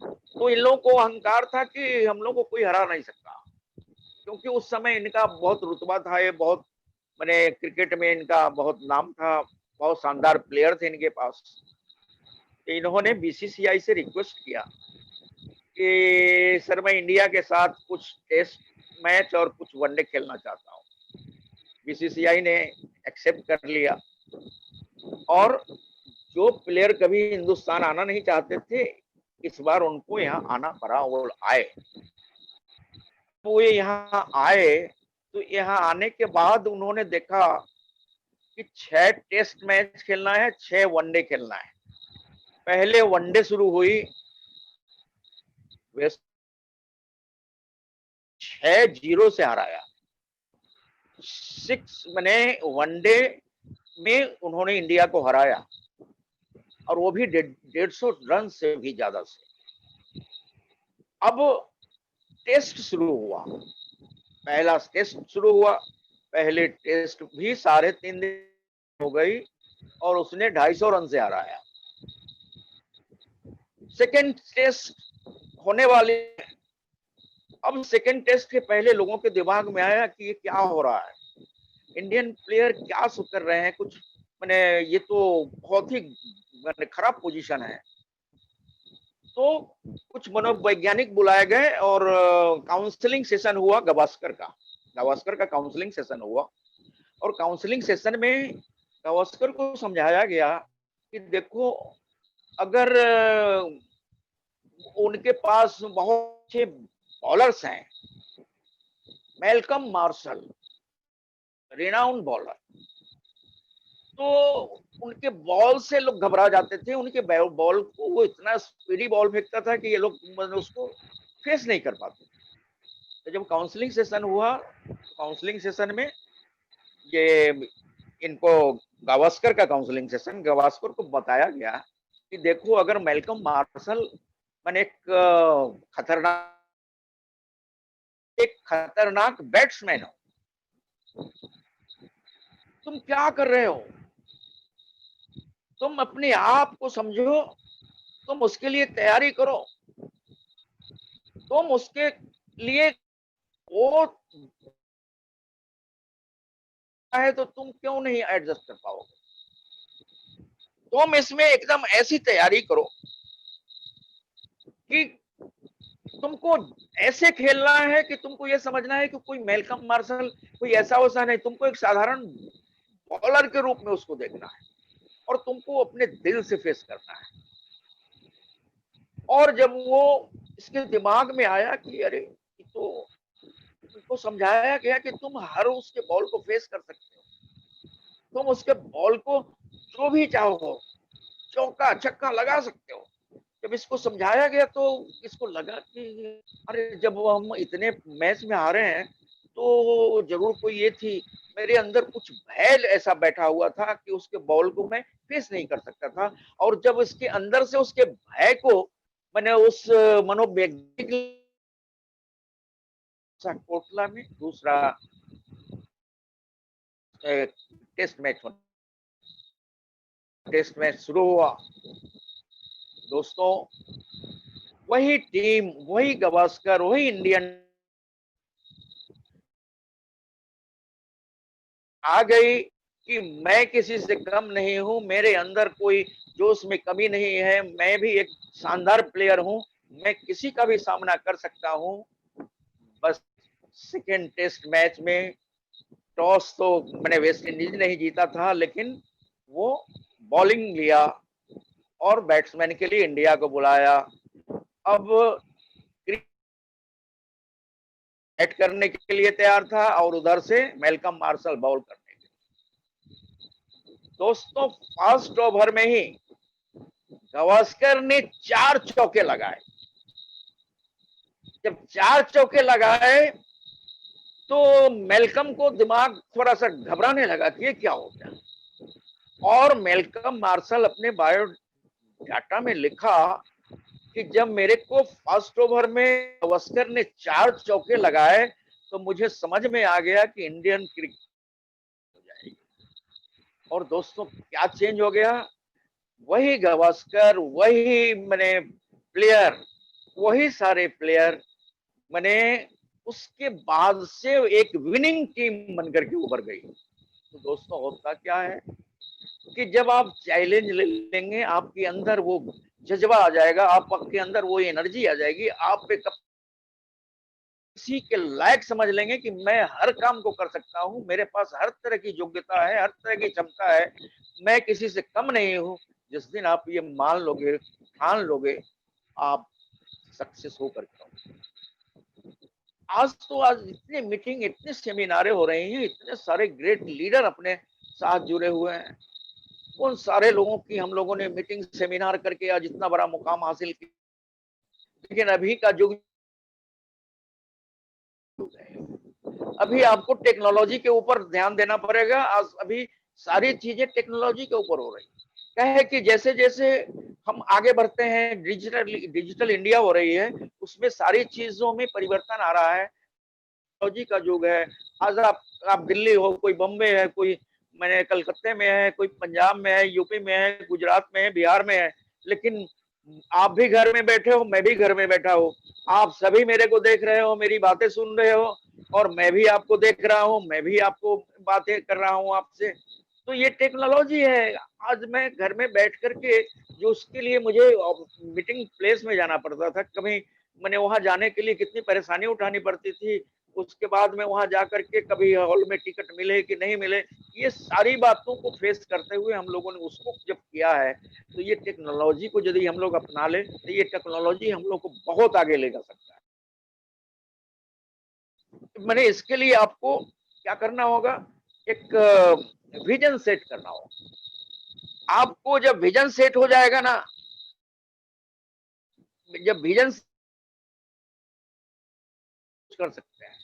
तो इन लोगों को अहंकार था कि हम लोग को कोई हरा नहीं सकता, क्योंकि उस समय इनका बहुत रुतबा था, ये बहुत मैंने क्रिकेट में इनका बहुत नाम था, बहुत शानदार प्लेयर थे इनके पास। इन्होंने बीसीसीआई से रिक्वेस्ट किया कि सर मैं इंडिया के साथ कुछ टेस्ट मैच और कुछ वनडे खेलना चाहता हूँ। बीसीसीआई ने एक्सेप्ट कर लिया और जो प्लेयर कभी हिंदुस्तान आना नहीं चाहते थे इस बार उनको यहाँ आना पड़ा, वो आए। वो यहाँ आए तो यहाँ आने के बाद उन्होंने देखा कि 6 टेस्ट मैच खेलना है, 6 वनडे खेलना है। पहले वनडे शुरू हुई, वेस्ट 6-0 से हराया। 6 मैंने वनडे में उन्होंने इंडिया को हराया और वो भी 150 रन से भी ज्यादा से। अब टेस्ट शुरू हुआ, पहला टेस्ट शुरू हुआ। पहले टेस्ट भी 3.5 दिन हो गई और उसने 250 रन से हराया। सेकेंड टेस्ट होने वाले, अब सेकेंड टेस्ट के पहले लोगों के दिमाग में आया कि ये क्या हो रहा है, इंडियन प्लेयर क्या कर रहे हैं, कुछ मैंने ये तो बहुत ही मैंने खराब पोजीशन है। तो कुछ मनोवैज्ञानिक बुलाए गए और काउंसलिंग सेशन हुआ गावस्कर का काउंसलिंग सेशन हुआ। और काउंसलिंग सेशन में गावस्कर को समझाया गया कि देखो, अगर उनके पास बहुत अच्छे बॉलर्स हैं, मैल्कम मार्शल, रिनाउंड बॉलर, तो उनके बॉल से लोग घबरा जाते थे। उनके बॉल को वो इतना स्पीडी बॉल फेंकता था कि ये लोग मतलब उसको फेस नहीं कर पाते। तो जब काउंसलिंग सेशन हुआ, काउंसलिंग सेशन में ये इनको गावस्कर का काउंसलिंग सेशन, गावस्कर को बताया गया कि देखो अगर मैल्कम मार्शल मैंने एक खतरनाक बैट्समैन हो, तुम क्या कर रहे हो? तुम अपने आप को समझो, तुम उसके लिए तैयारी करो, तुम उसके लिए वो है तो तुम क्यों नहीं एडजस्ट कर पाओगे? तुम इसमें एकदम ऐसी तैयारी करो कि तुमको ऐसे खेलना है कि तुमको ये समझना है कि कोई मैल्कम मार्शल कोई ऐसा वैसा नहीं, तुमको एक साधारण बॉलर के रूप में उसको देखना है और तुमको अपने दिल से फेस करना है। और जब वो इसके दिमाग में आया कि अरे ये तो तुमको समझाया गया कि तुम हर उसके बॉल को फेस कर सकते हो, तुम उसके बॉल को जो भी चाहो चौका छक्का लगा सकते हो। जब इसको समझाया गया तो इसको लगा कि अरे जब वो हम इतने मैच में हारे हैं तो जरूर कोई ये थी, मेरे अंदर कुछ भय ऐसा बैठा हुआ था कि उसके बॉल को मैं फेस नहीं कर सकता था। और जब इसके अंदर से उसके भय को मैंने उस मनोवैज्ञानिक कोटला में दूसरा टेस्ट मैच शुरू हुआ। दोस्तों, वही टीम, वही गवास्कर, वही इंडियन आ गई कि मैं किसी से कम नहीं हूं, मेरे अंदर कोई जोश में कमी नहीं है, मैं भी एक शानदार प्लेयर हूं, मैं किसी का भी सामना कर सकता हूं। बस सेकेंड टेस्ट मैच में टॉस तो मैंने वेस्ट इंडीज ने ही जीता था, लेकिन वो बॉलिंग लिया और बैट्समैन के लिए इंडिया को बुलाया। अब बैट करने के लिए तैयार था और उधर से मैल्कम मार्शल बॉल करने के लिए। दोस्तों, फर्स्ट ओवर में ही गावस्कर ने 4 चौके लगाए। जब 4 चौके लगाए तो मैल्कम को दिमाग थोड़ा सा घबराने लगा कि ये क्या हो गया। और मैल्कम मार्शल अपने बायोडाटा में लिखा कि जब मेरे को फर्स्ट ओवर में गावस्कर ने 4 चौके लगाए तो मुझे समझ में आ गया कि इंडियन क्रिकेट हो जाएगी। और दोस्तों, क्या चेंज हो गया? वही गावस्कर, वही मैंने प्लेयर, वही सारे प्लेयर मैंने उसके बाद से एक विनिंग टीम बनकर के उभर गई। तो दोस्तों, होता क्या है कि जब आप चैलेंज ले लेंगे, आपके अंदर वो जज्बा आ जाएगा, आपके अंदर वो एनर्जी आ जाएगी, आप एक किसी के लायक समझ लेंगे कि मैं हर काम को कर सकता हूँ, मेरे पास हर तरह की योग्यता है, हर तरह की क्षमता है, मैं किसी से कम नहीं हूँ। जिस दिन आप ये मान लोगे, ठान लोगे, आप सक्सेस होकर के आज इतने मीटिंग, इतने सेमिनारे हो रही हैं, इतने सारे ग्रेट लीडर अपने साथ जुड़े हुए हैं। उन सारे लोगों की हम लोगों ने मीटिंग सेमिनार करके आज इतना बड़ा मुकाम हासिल किया। लेकिन अभी का युग, अभी आपको टेक्नोलॉजी के ऊपर ध्यान देना पड़ेगा। आज अभी सारी चीजें टेक्नोलॉजी के ऊपर हो रही क्या है कि जैसे जैसे हम आगे बढ़ते हैं, डिजिटल डिजिटल इंडिया हो रही है, उसमें सारी चीजों में परिवर्तन आ रहा है। टेक्नोलॉजी का युग है। आज आप दिल्ली हो, कोई बम्बे है, कोई मैंने कलकत्ते में है, कोई पंजाब में है, यूपी में है, गुजरात में है, बिहार में है, लेकिन आप भी घर में बैठे हो, मैं भी घर में बैठा हूँ। आप सभी मेरे को देख रहे हो, मेरी बातें सुन रहे हो और मैं भी आपको देख रहा हूँ, मैं भी आपको बातें कर रहा हूँ आपसे। तो ये टेक्नोलॉजी है। आज मैं घर में बैठ करके, जो उसके लिए मुझे मीटिंग प्लेस में जाना पड़ता था, कभी मैंने वहां जाने के लिए कितनी परेशानी उठानी पड़ती थी, उसके बाद में वहां जाकर के कभी हॉल में टिकट मिले कि नहीं मिले, ये सारी बातों को फेस करते हुए हम लोगों ने उसको जब किया है, तो ये टेक्नोलॉजी को यदि हम लोग अपना ले तो ये टेक्नोलॉजी हम लोग को बहुत आगे ले जा सकता है। मैंने इसके लिए आपको क्या करना होगा, एक विजन सेट करना होगा। आपको जब विजन सेट हो जाएगा ना, जब विजन कर सकते हैं,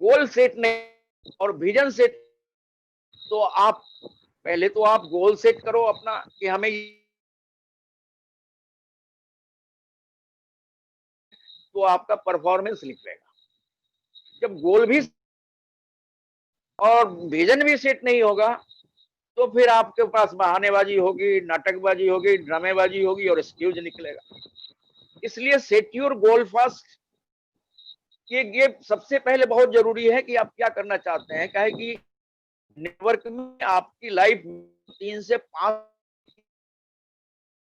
गोल सेट नहीं और विजन सेट, तो आप पहले तो आप गोल सेट करो अपना कि हमें, तो आपका परफॉर्मेंस निकलेगा। जब गोल भी और विजन भी सेट नहीं होगा, तो फिर आपके पास बहानेबाजी होगी, नाटकबाजी होगी, ड्रामेबाजी होगी और एक्सक्यूज निकलेगा। इसलिए सेट योर गोल फर्स्ट, ये सबसे पहले बहुत जरूरी है कि आप क्या करना चाहते हैं। क्या है कि नेटवर्क में आपकी लाइफ 3 से 5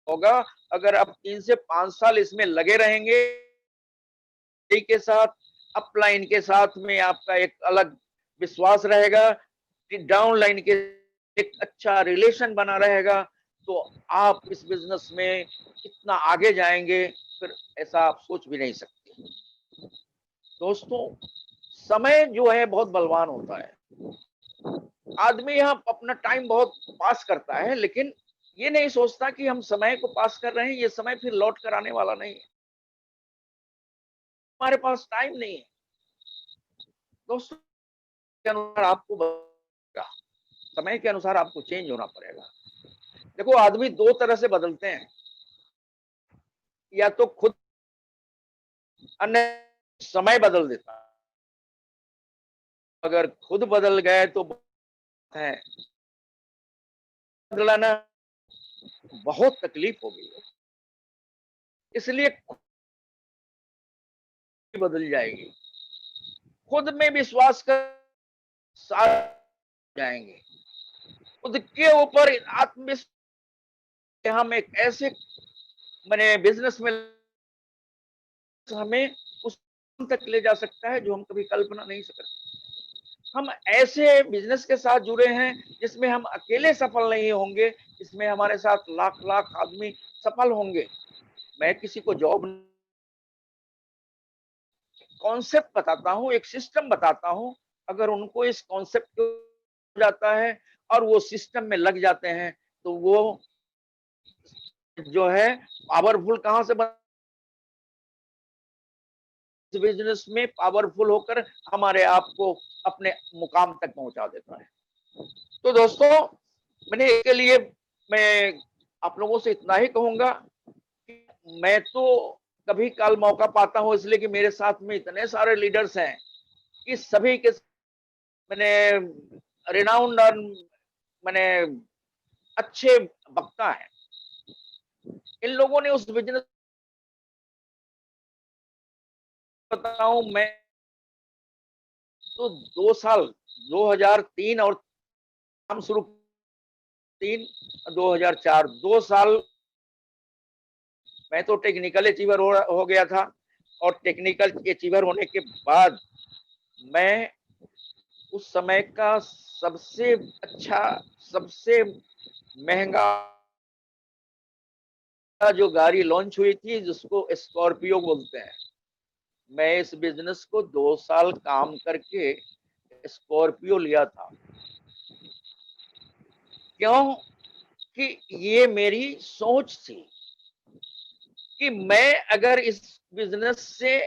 होगा। अगर आप 3 से 5 साल इसमें लगे रहेंगे के साथ, अपलाइन के साथ में आपका एक अलग विश्वास रहेगा, कि डाउनलाइन के एक अच्छा रिलेशन बना रहेगा, तो आप इस बिजनेस में कितना आगे जाएंगे, फिर ऐसा आप सोच भी नहीं सकते। दोस्तों, समय जो है बहुत बलवान होता है। आदमी यहाँ अपना टाइम बहुत पास करता है, लेकिन ये नहीं सोचता कि हम समय को पास कर रहे हैं, ये समय फिर लौट कर आने वाला नहीं है। हमारे पास टाइम नहीं है। दोस्तों, के अनुसार आपको समय के अनुसार आपको चेंज होना पड़ेगा। देखो, आदमी दो तरह से बदलते हैं, या तो खुद, अन्य समय बदल देता है। अगर खुद बदल गए तो है, बदलाना बहुत तकलीफ होगी, इसलिए खुद बदल जाएगी। खुद में विश्वास कर साथ जाएंगे। खुद के ऊपर आत्मविश्वास, हम एक ऐसे मैंने बिजनेस में हमें उस तक ले जा सकता है जो हम कभी कल्पना नहीं सकते। हम ऐसे बिजनेस के साथ जुड़े हैं जिसमें हम अकेले सफल नहीं होंगे, इसमें हमारे साथ लाख लाख आदमी सफल होंगे। मैं किसी को जॉब, कॉन्सेप्ट बताता हूँ, एक सिस्टम बताता हूँ। अगर उनको इस कॉन्सेप्ट हो जाता है और वो सिस्टम में लग जाते हैं, तो वो जो है पावरफुल कहाँ से बिजनेस में पावरफुल होकर हमारे आप को अपने मुकाम तक पहुंचा देता है। तो दोस्तों, मैंने इसके लिए मैं आप लोगों से इतना ही कहूंगा कि मैं तो कभी काल मौका पाता हूं, इसलिए कि मेरे साथ में इतने सारे लीडर्स हैं कि सभी के मैंने रिनाउंड और मैंने अच्छे वक्ता हैं। इन लोगों ने उस बिजनेस, बताऊं मैं तो 2 साल, 2003 और काम शुरू 2004, 2 साल मैं तो टेक्निकल अचीवर हो गया था। और टेक्निकल अचीवर होने के बाद मैं उस समय का सबसे अच्छा, सबसे महंगा जो गाड़ी लॉन्च हुई थी, जिसको स्कॉर्पियो बोलते हैं, मैं इस बिजनेस को 2 साल काम करके स्कॉर्पियो लिया था। क्यों? कि ये मेरी सोच थी कि मैं अगर इस बिजनेस से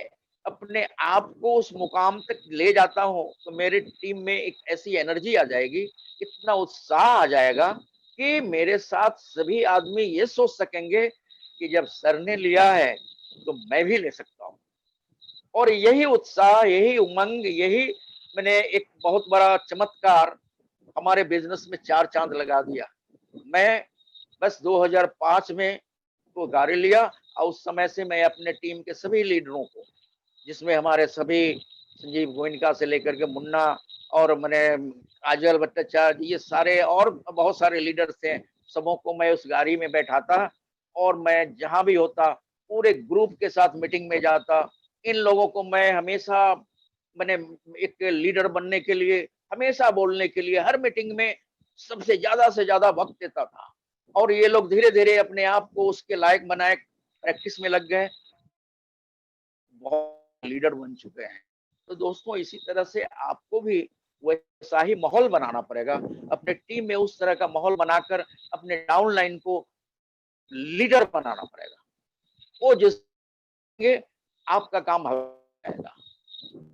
अपने आप को उस मुकाम तक ले जाता हूं, तो मेरे टीम में एक ऐसी एनर्जी आ जाएगी, इतना उत्साह आ जाएगा कि मेरे साथ सभी आदमी ये सोच सकेंगे कि जब सर ने लिया है तो मैं भी ले सकता हूं। और यही उत्साह, यही उमंग, यही मैंने एक बहुत बड़ा चमत्कार हमारे बिजनेस में 4 चांद लगा दिया। मैं बस 2005 में वो गाड़ी लिया, और उस समय से मैं अपने टीम के सभी लीडरों को, जिसमें हमारे सभी संजीव गोयनका से लेकर के मुन्ना और मैंने काजल भट्टाचार्य, ये सारे और बहुत सारे लीडर्स थे, सबों को मैं उस गाड़ी में बैठाता और मैं जहां भी होता पूरे ग्रुप के साथ मीटिंग में जाता। इन लोगों को मैं हमेशा, मैंने एक लीडर बनने के लिए, हमेशा बोलने के लिए हर मीटिंग में सबसे ज्यादा से ज्यादा वक्त देता था। और ये लोग धीरे धीरे अपने आप को उसके लायक बनाए, प्रैक्टिस में लग गए। बहुत लीडर बन चुके हैं। तो दोस्तों इसी तरह से आपको भी वैसा ही माहौल बनाना पड़ेगा, अपने टीम में उस तरह का माहौल बनाकर अपने डाउनलाइन को लीडर बनाना पड़ेगा। वो जिसके आपका काम हो जाएगा।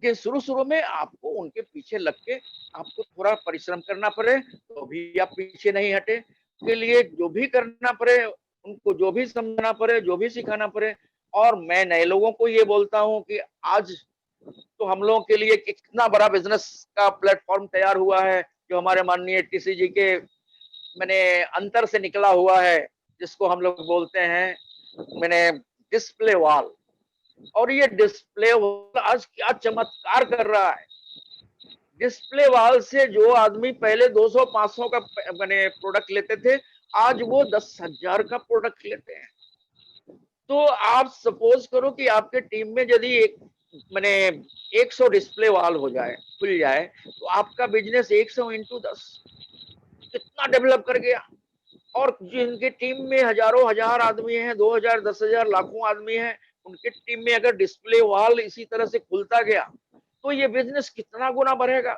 कि शुरू-शुरू में आपको उनके पीछे लग के आपको थोड़ा परिश्रम करना पड़े, तो भी आप पीछे नहीं हटे। के लिए जो भी करना पड़े, उनको जो भी समझाना पड़े, जो भी सिखाना पड़े। और मैं नए लोगों को ये बोलता हूँ कि आज तो हम लोगों के लिए कितना बड़ा बिज़नेस का प्लेटफ़ॉर्म तैयार हुआ है, जो हमारे माननीय टीसीजी के मैंने अंतर से निकला हुआ है, जिसको हम लोग बोलते हैं मैंने डिस्प्ले वॉल। और ये डिस्प्ले वॉल आज क्या चमत्कार कर रहा है। डिस्प्ले वॉल से जो आदमी पहले 200-500 का मैंने प्रोडक्ट लेते थे, आज वो 10,000 का प्रोडक्ट लेते हैं। तो आप सपोज करो कि आपके टीम में यदि एक मैंने 100 डिस्प्ले वॉल हो जाए, खुल जाए, तो आपका बिजनेस 100 इंटू 10 कितना डेवलप कर गया। और जिनकी टीम में हजारों हजार आदमी हैं, 2000 10,000 लाखों आदमी हैं, उनके टीम में अगर डिस्प्ले वॉल इसी तरह से खुलता गया, तो ये बिजनेस कितना गुना बढ़ेगा।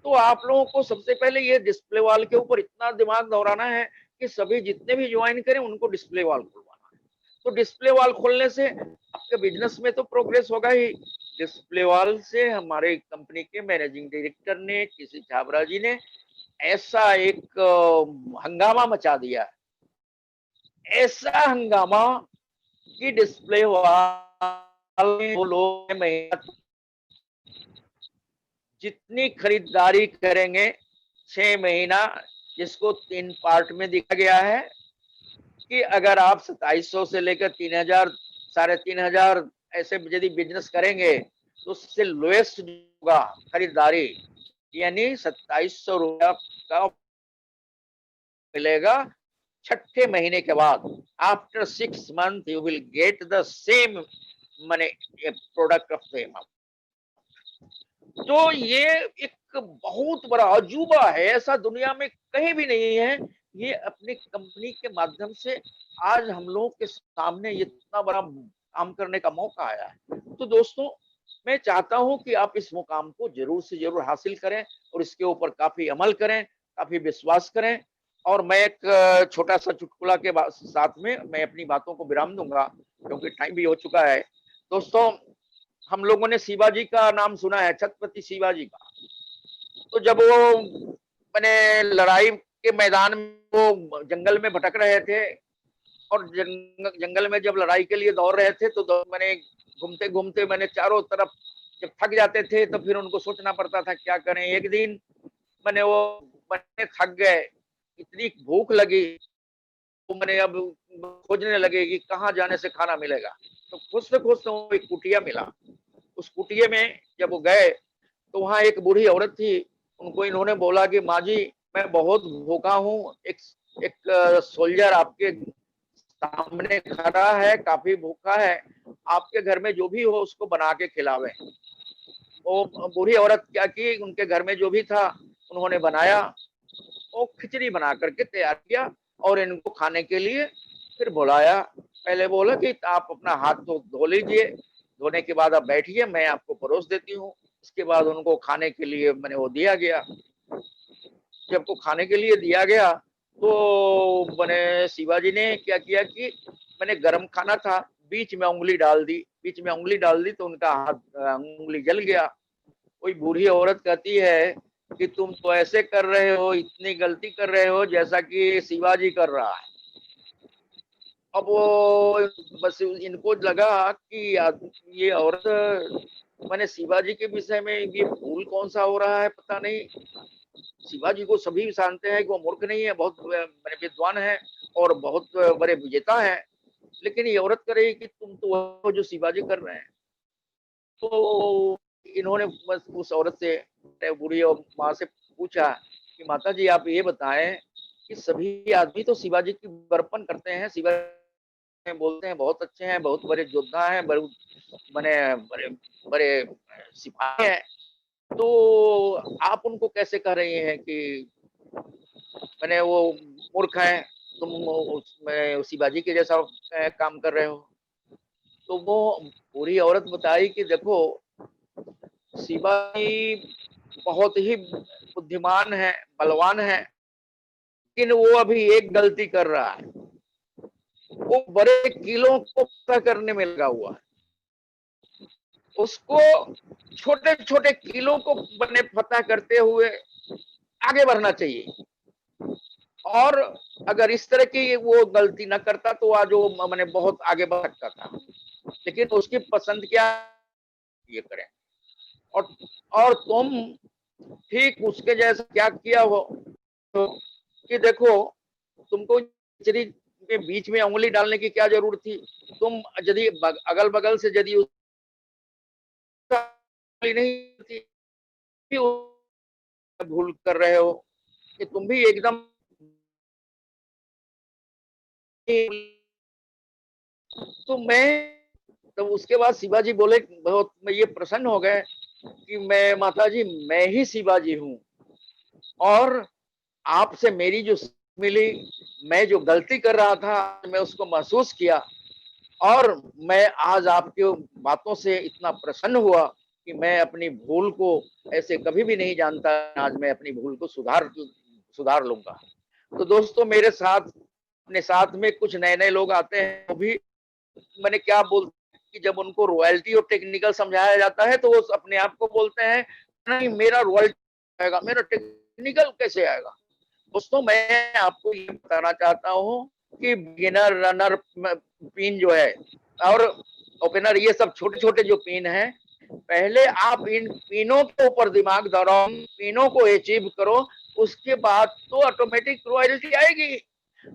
तो आप लोगों को सबसे पहले ये डिस्प्ले वॉल के ऊपर इतना दिमाग दौड़ाना है कि सभी जितने भी ज्वाइन करें उनको डिस्प्ले वॉल खुलवाना है। तो डिस्प्ले वॉल खोलने से आपके बिजनेस में तो प्रोग्रेस होगा ही। डिस्प्ले वॉल से हमारे कंपनी के मैनेजिंग डायरेक्टर ने, किसी छाबरा जी ने ऐसा एक हंगामा मचा दिया, ऐसा हंगामा कि डिस्प्ले वॉल वो लोग जितनी खरीदारी करेंगे 6 महीना, जिसको 3 पार्ट में दिखा गया है कि अगर आप 2700 से लेकर 3000 3,500 ऐसे यदि बिजनेस करेंगे, तो उससे लोएस्ट होगा खरीदारी, यानी 2700 का मिलेगा छठे महीने के बाद। After 6 month you will get the same money product of same. तो ये एक बहुत बड़ा अजूबा है, ऐसा दुनिया में कहीं भी नहीं है। ये अपनी कंपनी के माध्यम से आज हम लोगों के सामने इतना बड़ा काम करने का मौका आया है। तो दोस्तों मैं चाहता हूं कि आप इस मुकाम को जरूर से जरूर हासिल करें और इसके ऊपर काफी अमल करें, काफी विश्वास करें। और मैं एक छोटा सा चुटकुला के साथ में मैं अपनी बातों को विराम दूंगा, क्योंकि टाइम भी हो चुका है। दोस्तों हम लोगों ने शिवाजी का नाम सुना है, छत्रपति शिवाजी का। तो जब वो मैंने लड़ाई के मैदान में वो जंगल में भटक रहे थे और जंगल में जब लड़ाई के लिए दौड़ रहे थे, तो मैंने घूमते घूमते मैंने चारों तरफ जब थक जाते थे तो फिर उनको सोचना पड़ता था क्या करें। एक दिन मैंने वो मैंने थक गए, इतनी भूख लगी, तो मैंने अब खोजने लगे कि कहाँ जाने से खाना मिलेगा। तो खोजते खोजते वो एक कुटिया मिला। उस कुटिया में जब वो गए, तो वहाँ एक बूढ़ी औरत थी। उनको इन्होंने बोला कि माँ जी मैं बहुत भूखा हूँ, एक सोल्जर आपके सामने खड़ा है, काफी भूखा है, आपके घर में जो भी हो उसको बना के खिलावे। वो बूढ़ी औरत क्या की, उनके घर में जो भी था उन्होंने बनाया, वो खिचड़ी बना करके तैयार किया और इनको खाने के लिए फिर बुलाया। पहले बोला कि आप अपना हाथ तो धो लीजिए, धोने के बाद आप बैठिए, मैं आपको परोस देती हूँ। इसके बाद उनको खाने के लिए मैंने वो दिया गया। जब को खाने के लिए दिया गया, तो मैंने शिवाजी ने क्या किया कि मैंने गरम खाना था, बीच में उंगली डाल दी, बीच में उंगली डाल दी तो उनका हाथ उंगली जल गया। कोई बूढ़ी औरत कहती है कि तुम तो ऐसे कर रहे हो, इतनी गलती कर रहे हो जैसा कि शिवाजी कर रहा है। अब वो बस इनको लगा कि ये औरत मैंने शिवाजी के विषय में ये भूल कौन सा हो रहा है पता नहीं। शिवाजी को सभी जानते हैं कि वो मूर्ख नहीं है, बहुत बड़े विद्वान है और बहुत बड़े विजेता है। लेकिन ये औरत कह रही है कि तुम तो वो जो शिवाजी कर रहे हैं। तो इन्होंने बस उस औरत से, बूढ़ी और माँ से पूछा कि माता जी आप ये बताएं कि सभी आदमी तो शिवाजी की बड़प्पन करते हैं, शिवाजी बोलते हैं बहुत अच्छे हैं, बहुत बड़े योद्धा हैं, बड़े बने बड़े बड़े सिपाही हैं, तो आप उनको कैसे कह रही हैं कि मैंने वो मूर्ख है, तुम उसमें शिवाजी के जैसा काम कर रहे हो। तो वो पूरी औरत बताई कि देखो शिवाजी बहुत ही बुद्धिमान है, बलवान है, लेकिन वो अभी एक गलती कर रहा है, वो बड़े किलों को पता करने में लगा हुआ है। उसको छोटे छोटे किलों को बने पता करते हुए आगे बढ़ना चाहिए। और अगर इस तरह की वो गलती न करता तो आज वो मैंने बहुत आगे बढ़ सकता था, लेकिन उसकी पसंद क्या ये करें। और और तुम ठीक उसके जैसा क्या किया हो तो कि देखो तुमको कचरी के बीच में उंगली डालने की क्या जरूरत थी। तुम यदि अगल बगल से यदि नहीं थी, भूल कर रहे हो कि तुम भी एकदम। तो मैं तो उसके बाद शिवाजी बोले, बहुत ये प्रसन्न हो गए कि मैं माता जी मैं ही शिवाजी हूँ, और आपसे मेरी जो मिली, मैं जो गलती कर रहा था मैं उसको महसूस किया, और मैं आज आपकी बातों से इतना प्रसन्न हुआ कि मैं अपनी भूल को ऐसे कभी भी नहीं जानता, आज मैं अपनी भूल को सुधार लूंगा। तो दोस्तों मेरे साथ अपने साथ में कुछ नए नए लोग आते हैं, वो भी मैंने क्या बोल कि जब उनको रॉयल्टी और टेक्निकल समझाया जाता है तो वो अपने आप को बोलते हैं नहीं मेरा रॉयल्टी आएगा, मेरा टेक्निकल कैसे आएगा। दोस्तों मैं आपको ये बताना चाहता हूँ कि बिगिनर रनर पिन जो है और ओपनर, ये सब छोटे छोटे जो पिन है, पहले आप इन पिनों के ऊपर दिमाग दौड़ाओ, पिनों को अचीव करो, उसके बाद तो ऑटोमेटिक रॉयल्टी आएगी।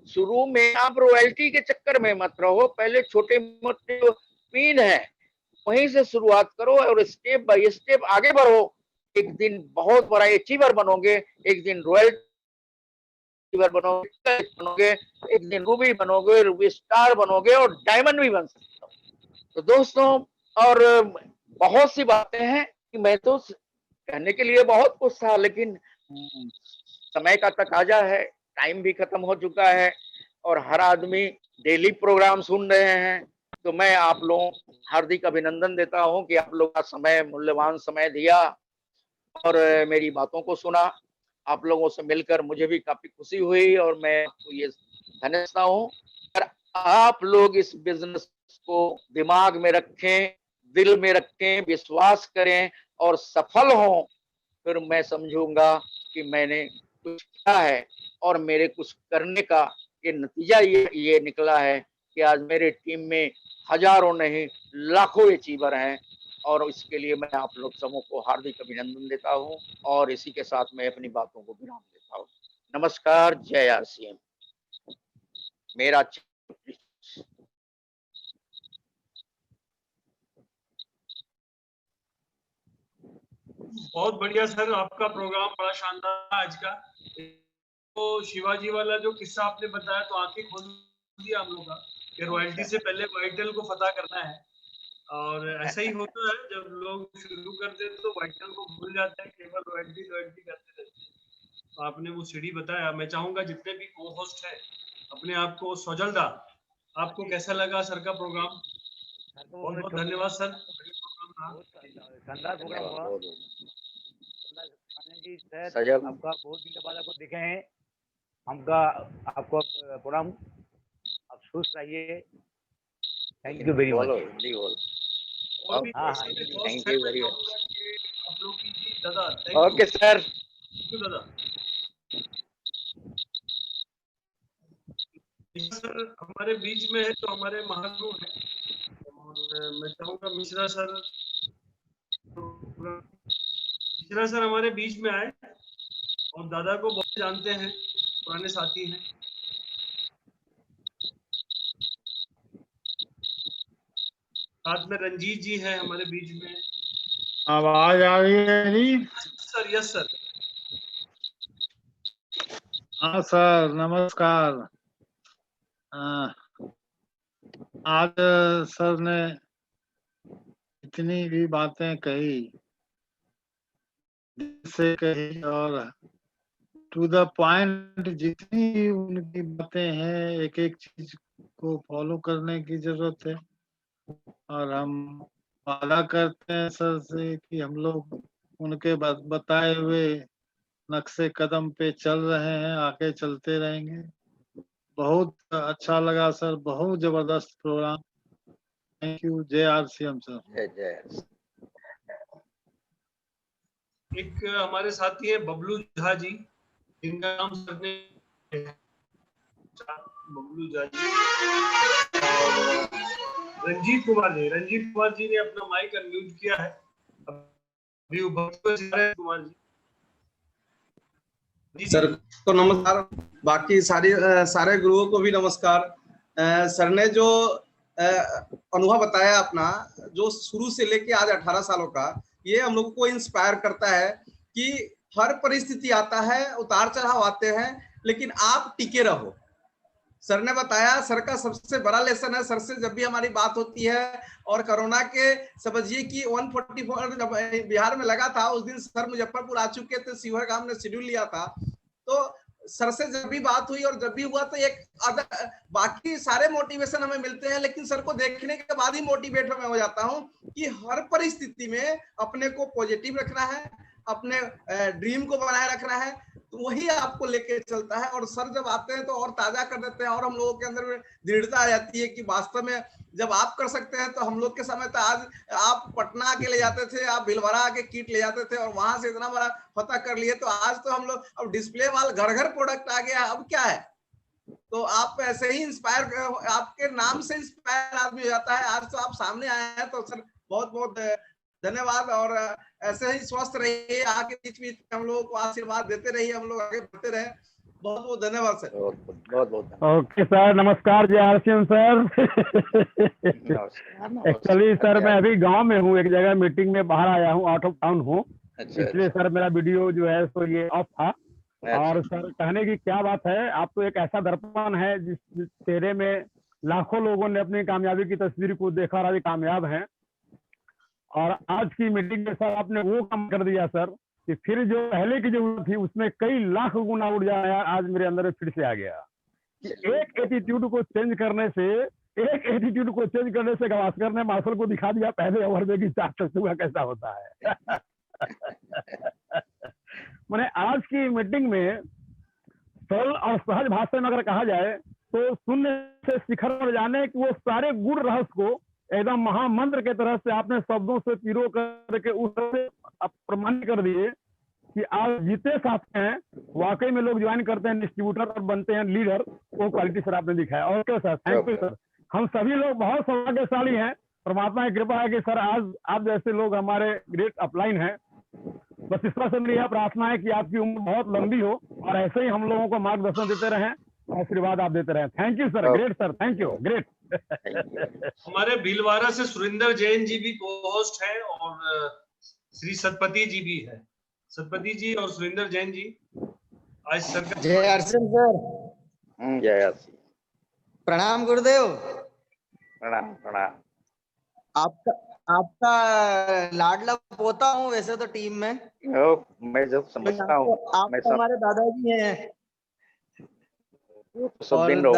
शुरू में आप रॉयल्टी के चक्कर में मत रहो, पहले छोटे मोटे जो पिन है वहीं से शुरुआत करो और स्टेप बाय स्टेप आगे बढ़ो। एक दिन बहुत बड़ा अचीवर बनोगे, एक दिन रॉयल बनोगे, एक दिन रूबी बनोगे, रूबी स्टार बनोगे और डायमंड भी बन सकते हो। तो दोस्तों और बहुत सी बातें हैं कि मैं तो कहने के लिए बहुत कुछ था, लेकिन समय का तकाजा है, टाइम भी खत्म हो चुका है और हर आदमी डेली प्रोग्राम सुन रहे हैं। तो मैं आप लोगों को हार्दिक अभिनंदन देता हूं कि आप लोग का समय, मूल्यवान समय दिया और मेरी बातों को सुना। आप लोगों से मिलकर मुझे भी काफी खुशी हुई और मैं आपको ये धन्यवाद हूँ। और आप लोग इस बिजनेस को दिमाग में रखें, दिल में रखें, विश्वास करें और सफल हों, फिर मैं समझूंगा कि मैंने कुछ किया है और मेरे कुछ करने का ये नतीजा ये निकला है कि आज मेरे टीम में हजारों नहीं लाखों अचीवर हैं, और इसके लिए मैं आप लोग सबों को हार्दिक अभिनंदन देता हूँ और इसी के साथ मैं अपनी बातों को विराम देता हूँ। नमस्कार, जय आरसीएम। मेरा बहुत बढ़िया सर, आपका प्रोग्राम बड़ा शानदार आज का। तो शिवाजी वाला जो किस्सा आपने बताया तो आंखें खोल दिया हम लोग का कि रॉयल्टी से पहले वाइटल को फतह करना है। और ऐसा ही होता है, जब लोग शुरू करते हैं तो वाइटल को भूल जाते हैं, केवल रॉयल्टी रॉयल्टी करते रहते हैं। तो आपने वो सीढ़ी बताया। मैं चाहूंगा जितने भी को होस्ट है अपने आप को सौजलदा, आपको कैसा लगा सर का प्रोग्राम? बहुत बहुत धन्यवाद सर। शानदार प्रोग्राम हुआ जी सर। सजग आपका बहुत दिन के बाद आपको देखे हैं, हमका आपको प्रोग्राम आप खुश रहिए। Thank you very much. Thank you very much. आप लोग की जी दादा, ओके सर। थैंक यू दादा। सर हमारे बीच में है तो हमारे महागुरु हैं, और मैं चाहूंगा मिश्रा सर हमारे बीच में आए, और दादा को बहुत जानते हैं, पुराने साथी हैं। साथ में रंजीत जी है हमारे बीच में। आवाज आ रही है जी? Sir yes sir. हाँ सर, नमस्कार। आज सर ने इतनी भी बातें कही, जिससे कही और टू द पॉइंट, जितनी उनकी बातें हैं एक एक चीज को फॉलो करने की जरूरत है। और हम वादा करते हैं सर से कि हम लोग उनके बताए हुए नक्शे कदम पे चल रहे हैं, आगे चलते रहेंगे। बहुत अच्छा लगा सर, बहुत जबरदस्त प्रोग्राम। Thank you. जय RCM सर। जय जय। एक हमारे साथी हैं बबलू झा जी, जिनका नाम सर ने बबलू झा जी, और रंजीत कुमार जी ने अपना माइक अनम्यूट किया है। अभी कुमार जी सर को नमस्कार, बाकी सारे गुरुओं को भी नमस्कार। सर ने जो अनुभव बताया अपना, जो शुरू से लेके आज 18 सालों का, ये हम लोग को इंस्पायर करता है कि हर परिस्थिति आता है, उतार चढ़ाव आते हैं, लेकिन आप टिके रहो। सर ने बताया, सर का सबसे बड़ा लेसन है, सर से जब भी हमारी बात होती है, और कोरोना के समझिए कि 144 जब बिहार में लगा था, उस दिन सर मुजफ्फरपुर आ चुके थे, शिवहर गांव ने शेड्यूल लिया था। तो सर से जब भी बात हुई और जब भी हुआ तो एक बाकी सारे मोटिवेशन हमें मिलते हैं, लेकिन सर को देखने के बाद ही मोटिवेट मैं हो जाता हूं कि हर परिस्थिति में अपने को पॉजिटिव रखना है, अपने ड्रीम को बनाए रखना है, तो वही आपको लेके चलता है। और सर जब आते हैं तो और ताजा कर देते हैं, और हम लोगों के अंदर दृढ़ता आ जाती है कि वास्तव में जब आप कर सकते हैं तो हम लोग के समय तो आज आप पटना आके ले जाते थे, आप भीलवाड़ा आके किट ले जाते थे, और वहां से इतना बड़ा फतह कर लिए, तो आज तो हम लोग अब डिस्प्ले वाल घर घर प्रोडक्ट आ गया, अब क्या है। तो आप ऐसे ही इंस्पायर, आपके नाम से इंस्पायर आदमी हो जाता है। आज तो आप सामने आए हैं, तो सर बहुत बहुत धन्यवाद, और ऐसे ही स्वस्थ रहिए, आगे बीच बीच में हम लोगों को आशीर्वाद देते रहिए, हम लोग आगे बढ़ते रहे। बहुत बहुत धन्यवाद सर। बहुत बहुत ओके सर, नमस्कार। जय RCM सर। एक्चुअली सर मैं अभी गांव में हूँ, एक जगह मीटिंग में बाहर आया हूँ, आउट ऑफ टाउन हूँ, इसलिए सर मेरा वीडियो जो है तो ये ऑफ था। और सर कहने की क्या बात है, आप तो एक ऐसा दर्पण है जिस चेहरे में लाखों लोगों ने अपनी कामयाबी की तस्वीर को देखा और आज कामयाब हैं। और आज की मीटिंग में सर आपने वो काम कर दिया सर कि फिर जो पहले की जरूरत थी उसमें कई लाख गुना उड़ जाया, आज मेरे अंदर फिर से आ गया। एक एटीट्यूड को चेंज करने से गावस्कर ने मार्शल को दिखा दिया पहले ओवर में कि 4 का कैसा होता है। मैंने आज की मीटिंग में सरल और सहज भाषा में अगर कहा जाए तो शून्य से शिखर पर जाने कि वो सारे गुण रहस्य को एकदम महामंत्र के तरह से आपने शब्दों से पिरो करके उसे प्रमाणित कर दिए कि आज जीते साथी हैं, वाकई में लोग ज्वाइन करते हैं डिस्ट्रीब्यूटर और बनते हैं लीडर, वो क्वालिटी सर आपने दिखाया। Okay sir, thank you sir. हम सभी लोग बहुत सौभाग्यशाली हैं, परमात्मा की कृपा है कि सर आज आप जैसे लोग हमारे ग्रेट अपलाइन हैं। बस ईश्वर से मेरी यह प्रार्थना है कि आपकी उम्र बहुत लंबी हो और ऐसे ही हम लोगों को मार्गदर्शन देते रहें, आशीर्वाद आप देते रहें। Thank you sir, great sir, thank you, great. हमारे भीलवाड़ा से सुरेंद्र जैन जी भी को-होस्ट हैं, और श्री सतपति जी भी है। सतपति जी और सुरेंद्र जैन जी आज सर का जय RCM सर। जय RCM। प्रणाम गुरुदेव। प्रणाम प्रणाम। आपका लाडला पोता हूँ वैसे तो टीम में। मैं जब समझता हूँ आप तो हमारे दादाजी हैं, सब दिन और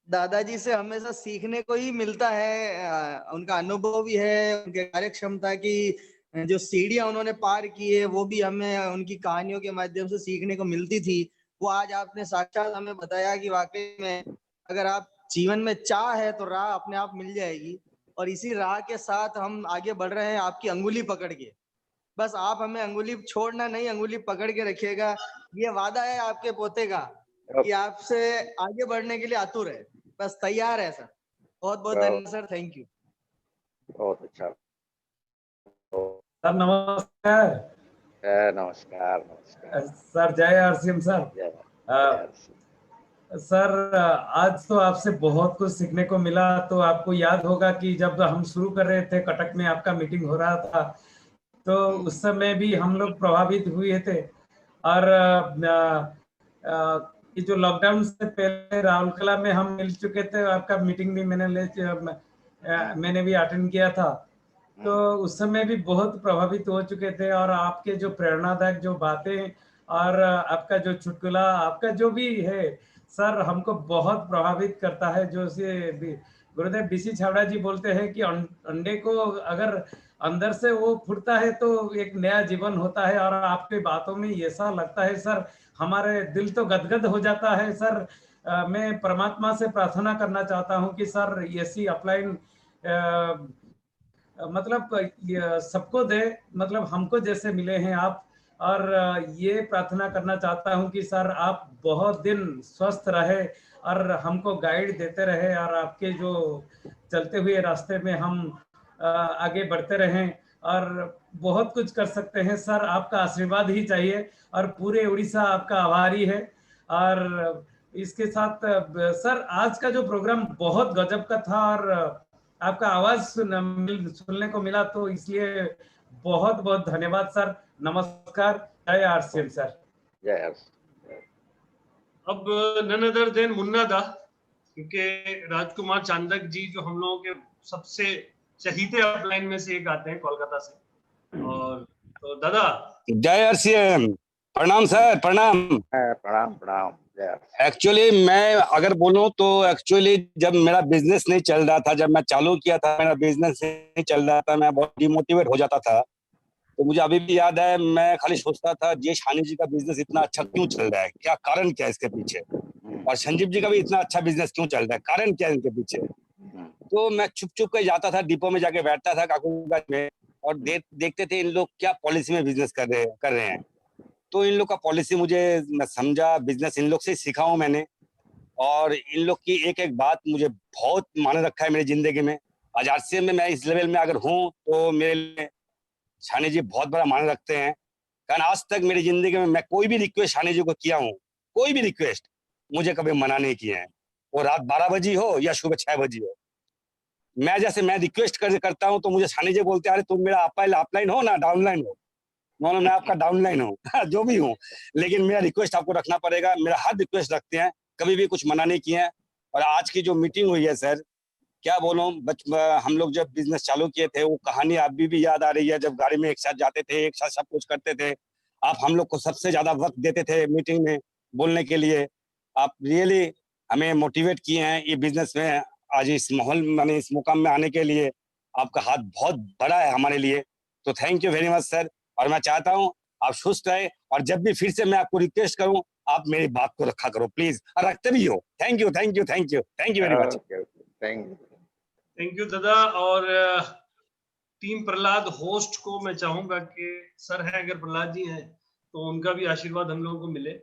दादाजी से हमेशा सीखने को ही मिलता है। उनका अनुभव भी है, उनके कार्य क्षमता की जो सीढ़ियां उन्होंने पार की है वो भी हमें उनकी कहानियों के माध्यम से सीखने को मिलती थी। वो आज आपने साक्षात हमें बताया कि वाकई में अगर आप जीवन में चाह है तो राह अपने आप मिल जाएगी, और इसी राह के साथ हम आगे बढ़ रहे हैं आपकी अंगुली पकड़ के। बस आप हमें अंगुली छोड़ना नहीं, अंगुली पकड़ के रखिएगा। ये वादा है आपके पोते का कि आपसे आगे बढ़ने के लिए आतुर है, बस तैयार है सर। बहुत बहुत धन्यवाद सर, थैंक यू। बहुत अच्छा सर। नमस्कार। नमस्कार नमस्कार सर। जय RCM सर। सर आज तो आपसे बहुत कुछ सीखने को मिला। तो आपको याद होगा कि जब हम शुरू कर रहे थे, कटक में आपका मीटिंग हो रहा था, तो उस समय भी हम लोग प्रभावित हुए थे। और ये जो लॉकडाउन से पहले राउरकेला में हम मिल चुके थे, आपका मीटिंग भी मैंने भी अटेंड किया था। तो उस समय भी बहुत प्रभावित हो चुके थे, और आपके जो प्रेरणादायक जो बातें और आपका जो चुटकुला, आपका जो भी है सर, हमको बहुत प्रभावित करता है। जो से गुरुदेव बीसी छाबड़ा जी बोलते हैं कि अंडे को अगर अंदर से वो फूटता है तो एक नया जीवन होता है, और आपकी बातों में ऐसा लगता है सर, हमारे दिल तो गदगद हो जाता है सर। मैं परमात्मा से प्रार्थना करना चाहता हूँ कि सर ऐसी अपलाइन मतलब सबको दे, मतलब हमको जैसे मिले हैं आप। और ये प्रार्थना करना चाहता हूं कि सर आप बहुत दिन स्वस्थ रहे और हमको गाइड देते रहे, और आपके जो चलते हुए रास्ते में हम आगे बढ़ते रहें और बहुत कुछ कर सकते हैं सर। आपका आशीर्वाद ही चाहिए, और पूरे उड़ीसा आपका आभारी है। और इसके साथ सर आज का जो प्रोग्राम बहुत गजब का था, और आपका आवाज सुनने को मिला, तो इसलिए बहुत बहुत धन्यवाद सर। नमस्कार, जय आरसीएम सर। जय हर्ष। अब नन अदर देन मुन्ना दा, क्योंकि राजकुमार चांदक जी जो हम लोगों के सबसे चहीते अपलाइन में से एक आते हैं कोलकाता से। और तो दादा जय आरसीएम। प्रणाम सर, प्रणाम। प्रणाम प्रणाम। जय हर्ष। एक्चुअली मैं अगर बोलूं तो एक्चुअली जब मेरा बिजनेस नहीं चल रहा था, जब मैं चालू किया था मेरा बिजनेस नहीं चल रहा था, मैं बहुत डिमोटिवेट हो जाता था। तो मुझे अभी भी याद है, मैं खाली सोचता था जय शानी जी का बिजनेस इतना अच्छा क्यों चल रहा है, क्या कारण क्या है इसके पीछे, और संजीव जी का भी इतना अच्छा बिजनेस क्यों चल रहा है, कारण क्या है इनके पीछे। तो मैं छुप छुप कर जाता था, डिपो में जाके बैठता था काकूगंज में, और देखते थे इन लोग क्या पॉलिसी में बिजनेस कर रहे हैं। तो इन लोग का पॉलिसी मुझे मैं समझा, बिजनेस इन लोग से सीखा हूं मैंने, और इन लोग की एक एक बात मुझे बहुत माने रखा है मेरी जिंदगी में। आज आरसीएम में मैं इस लेवल में अगर हूँ तो मेरे लिए शानी जी बहुत बड़ा माने रखते हैं। कारण आज तक मेरी जिंदगी में मैं कोई भी रिक्वेस्ट शानी जी को किया हूँ, कोई भी रिक्वेस्ट मुझे कभी मना नहीं किए हैं, वो रात 12 बजे हो या सुबह 6 बजे हो। मैं रिक्वेस्ट करता हूँ तो मुझे शानी जी बोलते हैं, अरे तुम मेरा अपलाइन हो ना डाउनलाइन हो। मैं आपका डाउनलाइन हूँ जो भी हूँ, लेकिन मेरा रिक्वेस्ट आपको रखना पड़ेगा। मेरा हर रिक्वेस्ट रखते हैं, कभी भी कुछ मना नहीं किए हैं। और आज की जो मीटिंग हुई है सर, क्या बोलूं, हम लोग जब बिजनेस चालू किए थे वो कहानी अभी भी याद आ रही है। जब गाड़ी में एक साथ जाते थे, एक साथ सब कुछ करते थे, आप हम लोग को सबसे ज्यादा वक्त देते थे मीटिंग में बोलने के लिए। आप रियली हमें मोटिवेट किए हैं ये बिजनेस में, आज इस माहौल माने इस मुकाम में आने के लिए आपका हाथ बहुत बड़ा है हमारे लिए। तो thank you very much sir. और मैं चाहता हूँ आप सुस्त रहे, और जब भी फिर से मैं आपको रिक्वेस्ट करूँ आप मेरी बात को रखा करो प्लीज, और रखते भी हो। Thank you thank you thank you thank you very much. Thank you दादा। और टीम प्रहलाद होस्ट को मैं चाहूंगा कि सर हैं, अगर प्रहलाद जी हैं तो उनका भी आशीर्वाद हम लोगों को मिले।